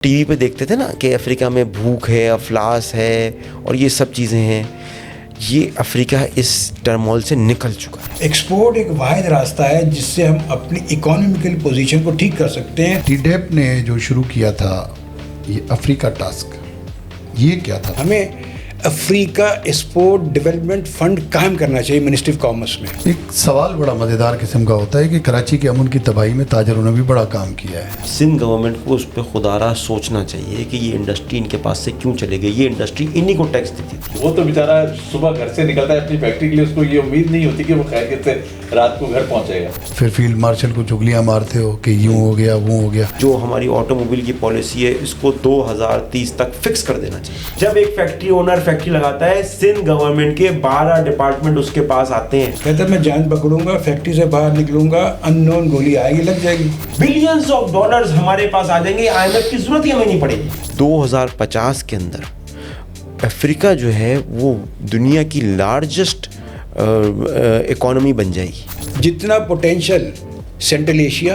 T V پہ دیکھتے تھے نا کہ افریقہ میں بھوک ہے، افلاس ہے اور یہ سب چیزیں ہیں. یہ افریقہ اس ٹرمول سے نکل چکا ہے. ایکسپورٹ ایک واحد راستہ ہے جس سے ہم اپنی اکانومیکل پوزیشن کو ٹھیک کر سکتے ہیں. ٹی ڈیپ نے جو شروع کیا تھا یہ افریقہ ٹاسک، یہ کیا تھا؟ ہمیں افریقہ ایکسپورٹ ڈیولپمنٹ فنڈ قائم کرنا چاہیے منسٹری آف کامرس میں. ایک سوال بڑا مزیدار قسم کا ہوتا ہے کہ کراچی کے امن کی تباہی میں تاجروں نے بھی بڑا کام کیا ہے. سندھ گورنمنٹ کو اس پہ خدارہ سوچنا چاہیے کہ یہ انڈسٹری ان کے پاس سے کیوں چلے گئی. یہ انڈسٹری انہی کو ٹیکس دیتی تھی. وہ تو بیچارہ صبح گھر سے نکلتا ہے اپنی فیکٹری کے لیے، اس کو یہ امید نہیں ہوتی کہ وہ خیریت سے رات کو گھر پہنچے گا. پھر فیلڈ مارشل کو چگلیاں مارتے ہو کہ یوں ہو گیا وہ ہو گیا. جو ہماری آٹو موبائل کی پالیسی ہے اس کو 2030 تک فکس کر دینا چاہیے. جب ایک فیکٹری اونر فیکٹری لگاتا ہے، سندھ گورنمنٹ کے 12 ڈپارٹمنٹ اس کے پاس آتے ہیں. کہتا ہے میں جان پکڑوں گا، فیکٹری سے باہر نکلوں گا، ان نون گولی آئے گی، لگ جائے گی. بلینز آف ڈالرز ہمارے پاس آ جائیں گے، IMF کی ضرورت ہی ہمیں نہیں پڑے گی. 2050 کے اندر افریقہ جو ہے وہ دنیا کی لارجسٹ اکانومی بن جائے گی. جتنا پوٹینشیل سینٹرل ایشیا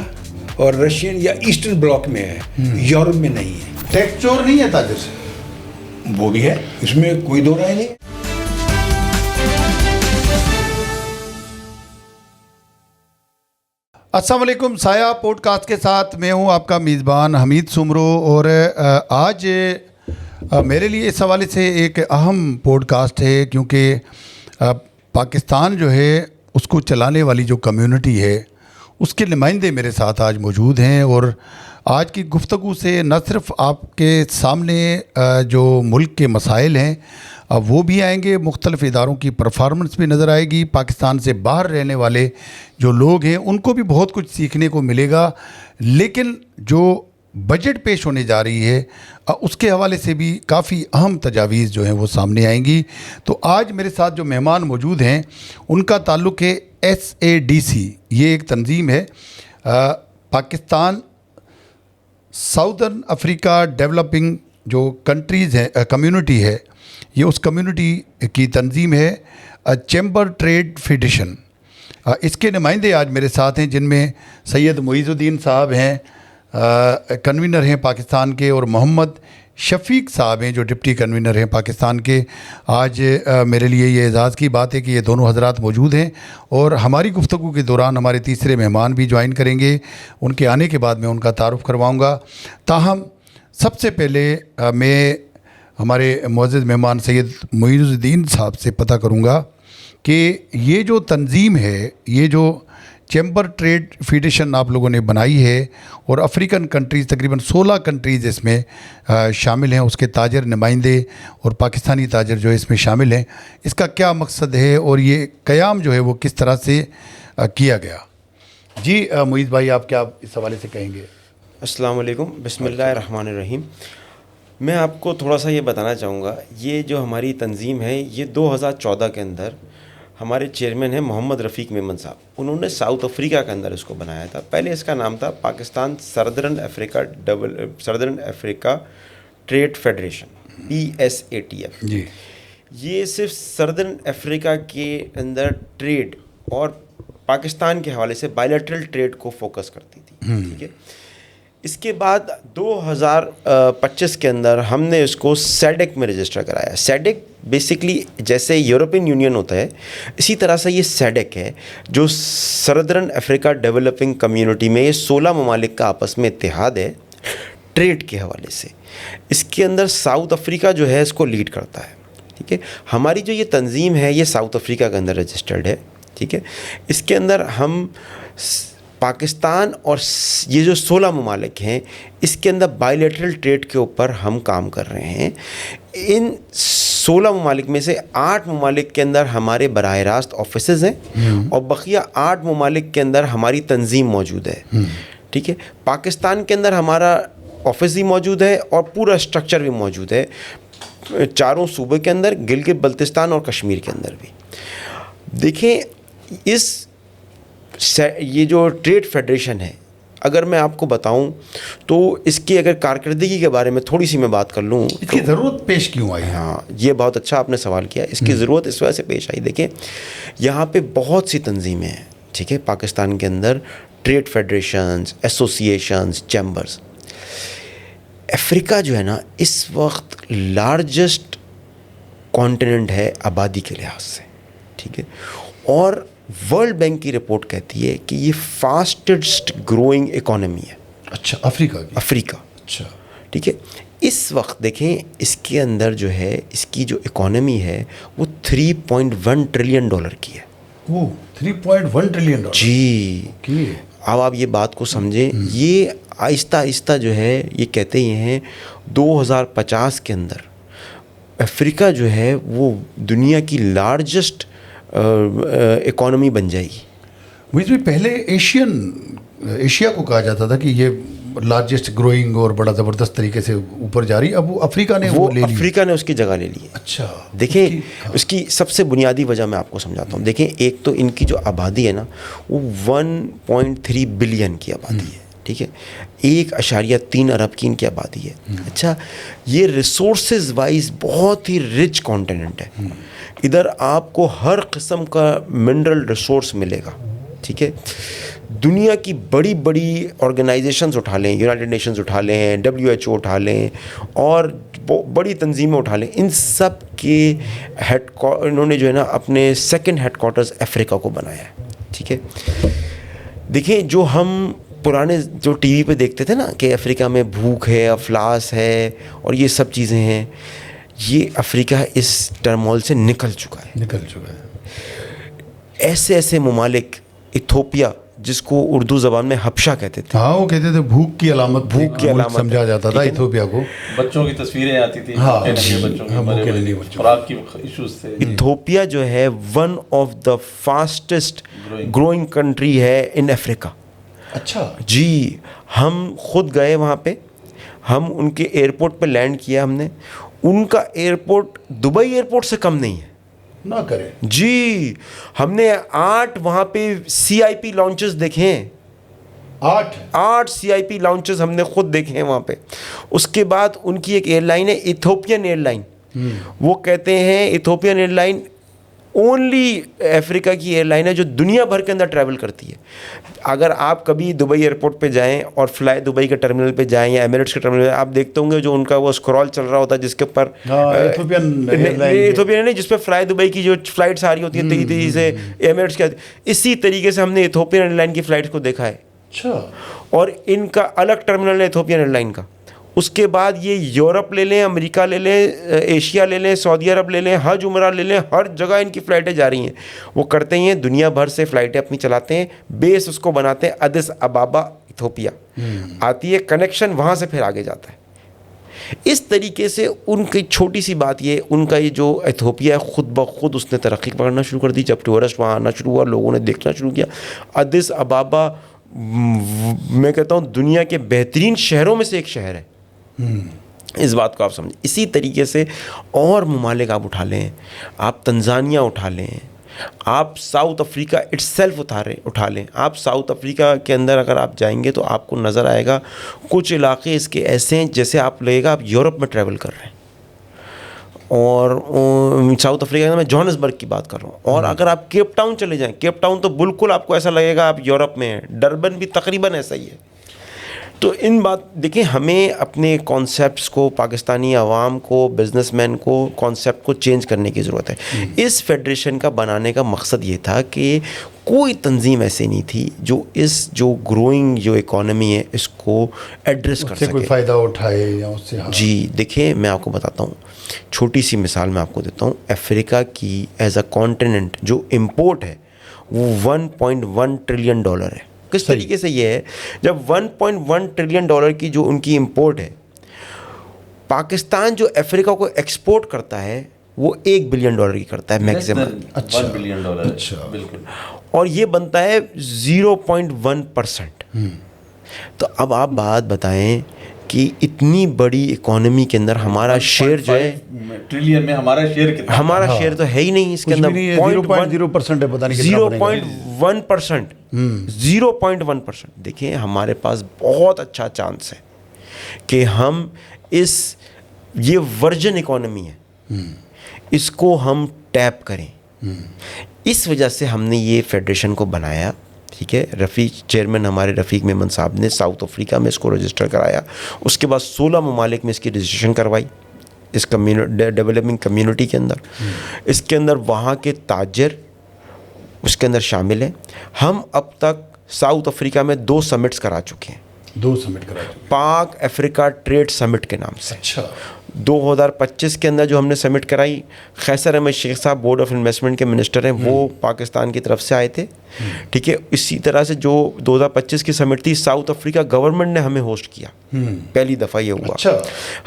اور رشین یا ایسٹرن بلاک میں ہے، یورپ میں نہیں ہے. ٹیکس چور نہیں ہے تاجر سے، وہ بھی ہے، اس میں کوئی دو رائے نہیں. السلام علیکم. سایہ پوڈ کاسٹ کے ساتھ میں ہوں آپ کا میزبان حمید سمرو، اور آج میرے لیے اس حوالے سے ایک اہم پوڈ کاسٹ ہے کیونکہ پاکستان جو ہے اس کو چلانے والی جو کمیونٹی ہے اس کے نمائندے میرے ساتھ آج موجود ہیں، اور آج کی گفتگو سے نہ صرف آپ کے سامنے جو ملک کے مسائل ہیں وہ بھی آئیں گے، مختلف اداروں کی پرفارمنس بھی نظر آئے گی، پاکستان سے باہر رہنے والے جو لوگ ہیں ان کو بھی بہت کچھ سیکھنے کو ملے گا. لیکن جو بجٹ پیش ہونے جا رہی ہے اس کے حوالے سے بھی کافی اہم تجاویز جو ہیں وہ سامنے آئیں گی. تو آج میرے ساتھ جو مہمان موجود ہیں ان کا تعلق ہے SADC. یہ ایک تنظیم ہے، پاکستان ساؤدرن افریقہ ڈیولپنگ جو کنٹریز ہے، کمیونٹی ہے، یہ اس کمیونٹی کی تنظیم ہے، چیمبر ٹریڈ فیڈریشن. اس کے نمائندے آج میرے ساتھ ہیں جن میں سید معیز الدین صاحب ہیں، کنوینر ہیں پاکستان کے، اور محمد شفیق صاحب ہیں جو ڈپٹی کنوینر ہیں پاکستان کے. آج میرے لیے یہ اعزاز کی بات ہے کہ یہ دونوں حضرات موجود ہیں، اور ہماری گفتگو کے دوران ہمارے تیسرے مہمان بھی جوائن کریں گے. ان کے آنے کے بعد میں ان کا تعارف کرواؤں گا. تاہم سب سے پہلے میں ہمارے معزز مہمان سید معیز الدین صاحب سے پتہ کروں گا کہ یہ جو تنظیم ہے، یہ جو چیمبر ٹریڈ فیڈریشن آپ لوگوں نے بنائی ہے، اور افریقن کنٹریز تقریباً 16 کنٹریز اس میں شامل ہیں، اس کے تاجر نمائندے اور پاکستانی تاجر جو اس میں شامل ہیں، اس کا کیا مقصد ہے اور یہ قیام جو ہے وہ کس طرح سے کیا گیا؟ جی معیز بھائی، آپ کیا اس حوالے سے کہیں گے؟ السلام علیکم، بسم اللہ الرحمن الرحیم. میں آپ کو تھوڑا سا یہ بتانا چاہوں گا، یہ جو ہماری تنظیم ہے یہ 2014 کے اندر ہمارے چیئرمین ہیں محمد رفیق میمن صاحب، انہوں نے ساؤتھ افریقہ کے اندر اس کو بنایا تھا. پہلے اس کا نام تھا پاکستان سردرن افریقہ ٹریڈ فیڈریشن، PSATF. جی، یہ صرف سردرن افریقہ کے اندر ٹریڈ اور پاکستان کے حوالے سے بائیلیٹرل ٹریڈ کو فوکس کرتی تھی. ٹھیک ہے. اس کے بعد 2025 کے اندر ہم نے اس کو SADC میں رجسٹر کرایا. SADC بیسکلی جیسے یورپین یونین ہوتا ہے اسی طرح سے یہ SADC ہے، جو سردرن افریقہ ڈیولپنگ کمیونٹی میں یہ 16 ممالک کا آپس میں اتحاد ہے ٹریڈ کے حوالے سے. اس کے اندر ساؤتھ افریقہ جو ہے اس کو لیڈ کرتا ہے. ٹھیک ہے. ہماری جو یہ تنظیم ہے یہ ساؤتھ افریقہ کے اندر رجسٹرڈ ہے. ٹھیک ہے. اس کے اندر ہم پاکستان اور یہ جو 16 ممالک ہیں اس کے اندر بائیلیٹرل ٹریڈ کے اوپر ہم کام کر رہے ہیں. ان 16 ممالک میں سے 8 ممالک کے اندر ہمارے براہ راست آفیسز ہیں، اور بقیہ 8 ممالک کے اندر ہماری تنظیم موجود ہے. ٹھیک ہے. پاکستان کے اندر ہمارا آفس بھی موجود ہے اور پورا اسٹرکچر بھی موجود ہے 4 صوبے کے اندر، گلگت بلتستان اور کشمیر کے اندر بھی. دیکھیں یہ جو ٹریڈ فیڈریشن ہے، اگر میں آپ کو بتاؤں تو اس کی اگر کارکردگی کے بارے میں تھوڑی سی میں بات کر لوں، اس کی ضرورت پیش کیوں آئی؟ ہاں، یہ بہت اچھا آپ نے سوال کیا. اس کی ضرورت اس وجہ سے پیش آئی، دیکھیں یہاں پہ بہت سی تنظیمیں ہیں. ٹھیک ہے. پاکستان کے اندر ٹریڈ فیڈریشنز، ایسوسیشنز، چیمبرز. افریقہ جو ہے نا اس وقت لارجسٹ کانٹیننٹ ہے آبادی کے لحاظ سے, ٹھیک ہے, اور ورلڈ بینک کی رپورٹ کہتی ہے کہ یہ فاسٹسٹ گروئنگ اکانومی ہے. اچھا, افریقہ کی؟ افریقہ, اچھا, ٹھیک ہے. اس وقت دیکھیں اس کے اندر جو ہے اس کی جو اکانومی ہے وہ $3.1 ٹریلین کی ہے. وہ 3.1 ٹریلین ڈالر. جی, اب آپ یہ بات کو سمجھیں, یہ آہستہ آہستہ جو ہے یہ کہتے ہیں 2050 کے اندر افریقہ جو ہے وہ دنیا کی لارجسٹ اکانومی بن جائے گی. مجھے پہلے ایشیا کو کہا جاتا تھا کہ یہ لارجسٹ گروئنگ اور بڑا زبردست طریقے سے اوپر جا رہی, اب وہ افریقہ نے وہ لے لی. افریقہ نے اس کی جگہ لے لی ہے. اچھا, دیکھیں اس کی سب سے بنیادی وجہ میں آپ کو سمجھاتا ہوں. دیکھیں ایک تو ان کی جو آبادی ہے نا وہ 1.3 بلین کی آبادی ہے, ٹھیک ہے, 1.3 ارب کی ان کی آبادی ہے. اچھا, یہ ریسورسز وائز بہت ہی رچ کانٹیننٹ ہے. ادھر آپ کو ہر قسم کا منرل ریسورس ملے گا, ٹھیک ہے. دنیا کی بڑی بڑی آرگنائزیشنز اٹھا لیں, یونائٹڈ نیشنز اٹھا لیں, WHO اٹھا لیں, اور بڑی تنظیمیں اٹھا لیں, ان سب کے انہوں نے جو ہے نا اپنے سیکنڈ ہیڈ کوارٹرز افریقہ کو بنایا ہے, ٹھیک ہے. دیکھیں جو ہم پرانے جو ٹی وی پہ دیکھتے تھے نا کہ افریقہ میں بھوک ہے, افلاس ہے اور یہ سب چیزیں ہیں, یہ افریقہ اس ٹرمول سے نکل چکا ہے. ایسے ایسے ممالک, ایتھوپیا جس کو اردو زبان میں حبشہ کہتے تھے, ہاں وہ کہتے تھے بھوک کی علامت سمجھا جاتا تھا ایتھوپیا کو. بچوں کی تصویریں آتی تھی, خوراک کی ایشوز تھے. ایتھوپیا جو ہے one of the fastest growing country ہے ان افریقہ. اچھا جی, ہم خود گئے وہاں پہ, ہم ان کے ایئرپورٹ پہ لینڈ کیا ہم نے. ان کا ایئرپورٹ دبئی ایئرپورٹ سے کم نہیں ہے, نہ کریں. جی, ہم نے 8 وہاں پہ CIP لانچز دیکھے ہیں. 8 CIP لانچز ہم نے خود دیکھے ہیں وہاں پہ. اس کے بعد ان کی ایک ایئر لائن ہے ایتھوپین ایئر لائن. وہ کہتے ہیں ایتھوپین ایئر لائن اونلی افریقہ کی ایئر لائن ہے جو دنیا بھر کے اندر ٹریول کرتی ہے. اگر آپ کبھی دبئی ایئرپورٹ پہ جائیں اور فلائی دبئی کے ٹرمینل پہ جائیں یا ایمریٹس کے ٹرمینل پہ, آپ دیکھتے ہوں گے جو ان کا وہ اسکرول چل رہا ہوتا ہے جس کے اوپر ایتھوپین نہیں, جس پہ فلائی دبئی کی جو فلائٹس آ رہی ہوتی ہیں تیزی سے ایمریٹس کے, اسی طریقے سے ہم نے ایتھوپین ایئر لائن کی فلائٹس کو دیکھا ہے. اچھا, اور ان کا الگ ٹرمینل ہے ایتھوپین ایئر لائن کا. اس کے بعد یہ یورپ لے لیں, امریکہ لے لیں, ایشیا لے لیں, سعودی عرب لے لیں, حج عمرہ لے لیں, ہر جگہ ان کی فلائٹیں جا رہی ہیں. وہ کرتے ہیں دنیا بھر سے فلائٹیں اپنی چلاتے ہیں, بیس اس کو بناتے ہیں ادیس ابابا ایتھوپیا, آتی ہے کنیکشن وہاں سے پھر آگے جاتا ہے. اس طریقے سے ان کی چھوٹی سی بات یہ, ان کا یہ جو ایتھوپیا ہے خود بخود اس نے ترقی پکڑنا شروع کر دی. جب ٹورسٹ وہاں آنا شروع ہوا, لوگوں نے دیکھنا شروع کیا. ادیس ابابا میں کہتا ہوں دنیا کے بہترین شہروں میں سے ایک شہر ہے. اس بات کو آپ سمجھیں. اسی طریقے سے اور ممالک آپ اٹھا لیں, آپ تنزانیہ اٹھا لیں, آپ ساؤتھ افریقہ اٹ سیلف اٹھا لیں. آپ ساؤتھ افریقہ کے اندر اگر آپ جائیں گے تو آپ کو نظر آئے گا کچھ علاقے اس کے ایسے ہیں جیسے آپ لگے گا آپ یورپ میں ٹریول کر رہے ہیں. اور ساؤتھ افریقہ میں جوہانسبرگ کی بات کر رہا ہوں. اور اگر آپ کیپ ٹاؤن چلے جائیں, کیپ ٹاؤن تو بالکل آپ کو ایسا لگے گا آپ یورپ میں ہیں. ڈربن بھی تقریباً ایسا ہی ہے. تو ان بات دیکھیں, ہمیں اپنے کانسیپٹس کو, پاکستانی عوام کو, بزنس مین کو کانسیپٹ کو چینج کرنے کی ضرورت ہے. اس فیڈریشن کا بنانے کا مقصد یہ تھا کہ کوئی تنظیم ایسی نہیں تھی جو اس جو گروئنگ جو اکانومی ہے اس کو ایڈریس کر سکے, کوئی فائدہ اٹھائے یا اس سے. جی دیکھیں, میں آپ کو بتاتا ہوں, چھوٹی سی مثال میں آپ کو دیتا ہوں. افریقہ کی ایز اے کانٹیننٹ جو امپورٹ ہے وہ $1.1 ٹریلین ہے. کس طریقے سے یہ ہے, جب $1.1 ٹریلین کی جو ان کی امپورٹ ہے, پاکستان جو افریقہ کو ایکسپورٹ کرتا ہے وہ $1 بلین کی کرتا ہے میکسیمم. $1 بلین. اچھا, بالکل. اور یہ بنتا ہے 0.1%. تو اب آپ بات بتائیں کہ اتنی بڑی اکانومی کے اندر ہمارا شیئر جو ہے ٹریلین میں ہمارا شیئر کتنا, ہمارا شیئر تو ہے ہی نہیں اس کے اندر. 0.0% ہے, پتہ نہیں کتنا 0.1%. 0.1%. دیکھیں ہمارے پاس بہت اچھا چانس ہے کہ ہم یہ ورجن اکانومی ہے, اس کو ہم ٹیپ کریں. اس وجہ سے ہم نے یہ فیڈریشن کو بنایا, ٹھیک ہے. رفیق چیئرمین ہمارے رفیق میمن صاحب نے ساؤتھ افریقہ میں اس کو رجسٹر کرایا. اس کے بعد 16 ممالک میں اس کی رجسٹریشن کروائی اس ڈیولپنگ کمیونٹی کے اندر. اس کے اندر وہاں کے تاجر اس کے اندر شامل ہیں. ہم اب تک ساؤتھ افریقہ میں 2 سمٹس کرا چکے ہیں. 2 سمٹ کرا چکے. پاک افریقہ ٹریڈ سمٹ کے نام سے. اچھا. 2025 کے اندر جو ہم نے سمٹ کرائی, خیسر احمد شیخ صاحب بورڈ آف انویسٹمنٹ کے منسٹر ہیں, وہ پاکستان کی طرف سے آئے تھے. ٹھیک ہے. اسی طرح سے جو 2025 کی سمٹ تھی ساؤتھ افریقہ گورنمنٹ نے ہمیں ہوسٹ کیا, پہلی دفعہ یہ ہوا. اچھا.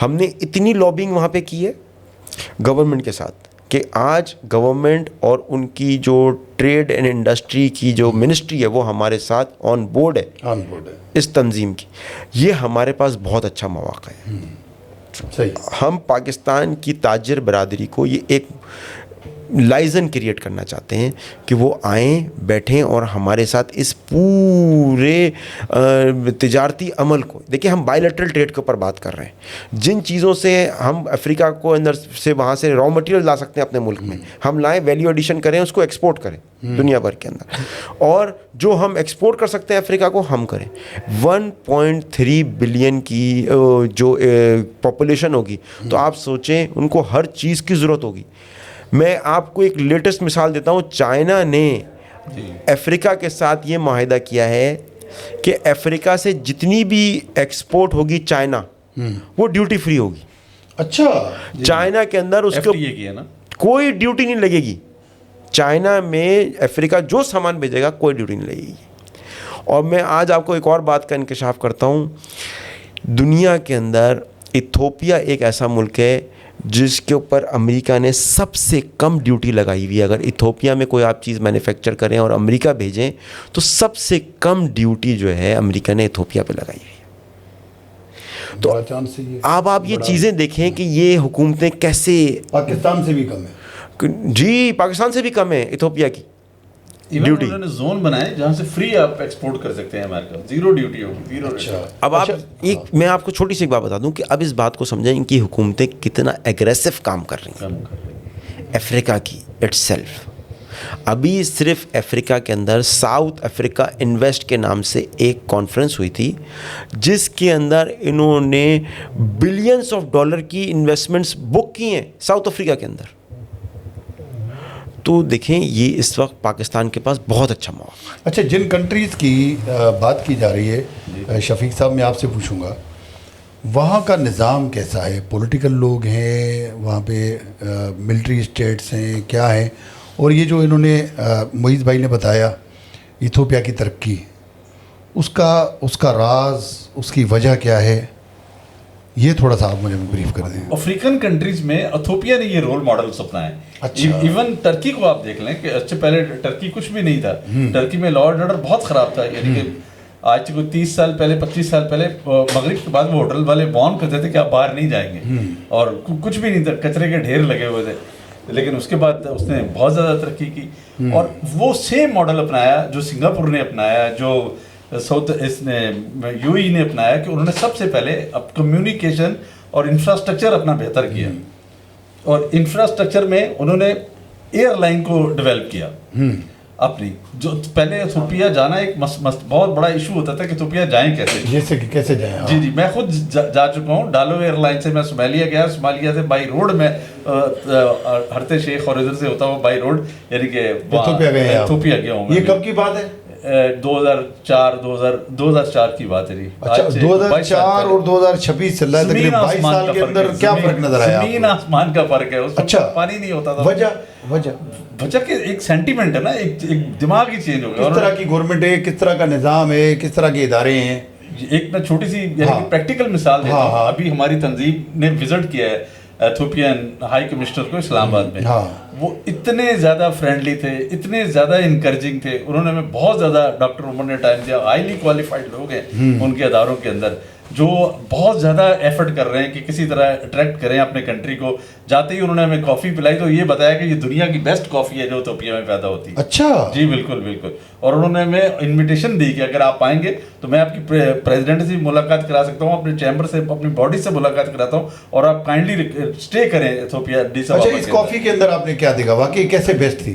ہم نے اتنی لابنگ وہاں پہ کی ہے گورنمنٹ کے ساتھ کہ آج گورنمنٹ اور ان کی جو ٹریڈ اینڈ انڈسٹری کی جو منسٹری ہے وہ ہمارے ساتھ آن بورڈ ہے اس تنظیم کی. یہ ہمارے پاس بہت اچھا مواقع ہے. صحیح. ہم پاکستان کی تاجر برادری کو یہ ایک لائزن کریٹ کرنا چاہتے ہیں کہ وہ آئیں بیٹھیں اور ہمارے ساتھ اس پورے تجارتی عمل کو دیکھیں. ہم بائیلیٹرل ٹریڈ کے اوپر بات کر رہے ہیں. جن چیزوں سے ہم افریقہ کو اندر سے وہاں سے را مٹیریل لا سکتے ہیں اپنے ملک میں, ہم لائیں, ویلیو ایڈیشن کریں, اس کو ایکسپورٹ کریں دنیا بھر کے اندر, اور جو ہم ایکسپورٹ کر سکتے ہیں افریقہ کو ہم کریں. 1.3 بلین کی جو پاپولیشن ہوگی تو آپ سوچیں ان کو ہر چیز کی ضرورت ہوگی. میں آپ کو ایک لیٹسٹ مثال دیتا ہوں. چائنا نے افریقہ کے ساتھ یہ معاہدہ کیا ہے کہ افریقہ سے جتنی بھی ایکسپورٹ ہوگی چائنا وہ ڈیوٹی فری ہوگی. اچھا. چائنا کے اندر اس کو کوئی ڈیوٹی نہیں لگے گی. چائنا میں افریقہ جو سامان بھیجے گا کوئی ڈیوٹی نہیں لگے گی. اور میں آج آپ کو ایک اور بات کا انکشاف کرتا ہوں. دنیا کے اندر ایتھوپیا ایک ایسا ملک ہے جس کے اوپر امریکہ نے سب سے کم ڈیوٹی لگائی ہوئی ہے. اگر ایتھوپیا میں کوئی آپ چیز مینوفیکچر کریں اور امریکہ بھیجیں تو سب سے کم ڈیوٹی جو ہے امریکہ نے ایتھوپیا پہ لگائی ہوئی ہے. تو اب آپ یہ چیزیں دیکھیں کہ یہ حکومتیں کیسے پاکستان سے بھی کم ہے. جی پاکستان سے بھی کم ہے ایتھوپیا کی ڈیوٹی. انہوں نے زون بنائے جہاں سے فری آپ ایکسپورٹ کر سکتے ہیں امریکہ, زیرو ڈیوٹی ہوگی, زیرو. اب آپ ایک میں آپ کو چھوٹی سی ایک بات بتا دوں کہ اب اس بات کو سمجھیں ان کی حکومتیں کتنا ایگریسو کام کر رہی ہیں افریقہ کی اٹ سیلف. ابھی صرف افریقہ کے اندر ساؤتھ افریقہ انویسٹ کے نام سے ایک کانفرنس ہوئی تھی جس کے اندر انہوں نے بلینس آف ڈالر کی انویسٹمنٹس بک کی ہیں ساؤتھ افریقہ کے اندر. تو دیکھیں یہ اس وقت پاکستان کے پاس بہت اچھا مواقع ہے. اچھا, جن کنٹریز کی بات کی جا رہی ہے شفیق صاحب, میں آپ سے پوچھوں گا وہاں کا نظام کیسا ہے؟ پولیٹیکل لوگ ہیں وہاں پہ, ملٹری اسٹیٹس ہیں, کیا ہیں؟ اور یہ جو انہوں نے معیز بھائی نے بتایا ایتھوپیا کی ترقی, اس کا راز, اس کی وجہ کیا ہے, یہ تھوڑا سا آپ مجھے بریف کر دیں. افریقن کنٹریز میں ایتھوپیا نے یہ رول ماڈلس اپنائے. ایون ٹرکی کو آپ دیکھ لیں کہ اس سے پہلے ٹرکی کچھ بھی نہیں تھا. ٹرکی میں لا اینڈ آرڈر بہت خراب تھا. یعنی کہ آج سے کوئی 30 سال پہلے 25 سال پہلے مغرب کے بعد وہ ہوٹل والے وارن کرتے تھے کہ آپ باہر نہیں جائیں گے, اور کچھ بھی نہیں تھا, کچرے کے ڈھیر لگے ہوئے تھے. لیکن اس کے بعد اس نے بہت زیادہ ترقی کی اور وہ سیم ماڈل اپنایا جو سنگاپور نے اپنایا, جو ساؤتھ اس نے یو ای نے اپنایا, کہ انہوں نے سب سے پہلے اب کمیونیکیشن اور انفراسٹرکچر اپنا بہتر کیا. اور انفراسٹرکچر میں انہوں نے ایئر لائن کو ڈیولپ کیا اپنی. جو پہلے ایتھوپیا جانا ایک بہت بڑا ایشو ہوتا تھا کہ ایتھوپیا جائیں کیسے, جیسے کہ کیسے جائیں. جی جی, میں خود جا چکا ہوں. ڈالو ایئر لائن سے میں صومالیہ گیا, صومالیہ سے بائی روڈ میں ہرتے شیخ اور ادھر سے ہوتا ہوا بائی روڈ, یعنی کہ ایتھوپیا گیا ہوں. یہ کب کی بات ہے؟ 2004 کی بات ہے جی. اچھا, 2004 اور 2026 چل رہا ہے, تقریباً 22 سال کے اندر کیا فرق نظر آیا؟ زمین آسمان کا فرق ہے. اس میں پانی نہیں ہوتا تھا. وجہ کہ ایک سینٹیمنٹ ہے نا, ایک دماغ ہی چینج ہو گیا. کس طرح کی گورنمنٹ ہے, کس طرح کا نظام ہے, کس طرح کے ادارے ہیں. ایک میں چھوٹی سی پریکٹیکل مثال دیتا ہوں. ابھی ہماری تنظیم نے وزٹ کیا ہے ایتھوپین ہائی کمشنر کو اسلام آباد میں. وہ اتنے زیادہ فرینڈلی تھے, اتنے زیادہ انکریجنگ تھے. انہوں نے ہمیں بہت زیادہ, ڈاکٹر عمر نے ٹائم دیا, ہائیلی کوالیفائڈ لوگ ہیں ان کے اداروں کے اندر جو بہت زیادہ ایفرٹ کر رہے ہیں کہ کسی طرح اٹریکٹ کریں اپنے کنٹری کو. جاتے ہی انہوں نے ہمیں کافی پلائی تو یہ بتایا کہ یہ دنیا کی بیسٹ کافی ہے جو ایتھوپیا میں پیدا ہوتی ہے. اچھا جی بالکل بالکل. اور انہوں نے ہمیں انویٹیشن دی کہ اگر آپ آئیں گے تو میں آپ کی پریزیڈنٹ سے ملاقات کرا سکتا ہوں, اپنے چیمبر سے, اپنی باڈی سے ملاقات کراتا ہوں, اور آپ کائنڈلی اسٹے کریں ایتھوپیا. اچھا, اس کافی کے اندر آپ نے کیا دیکھا, واقعی کیسے بیسٹ تھی؟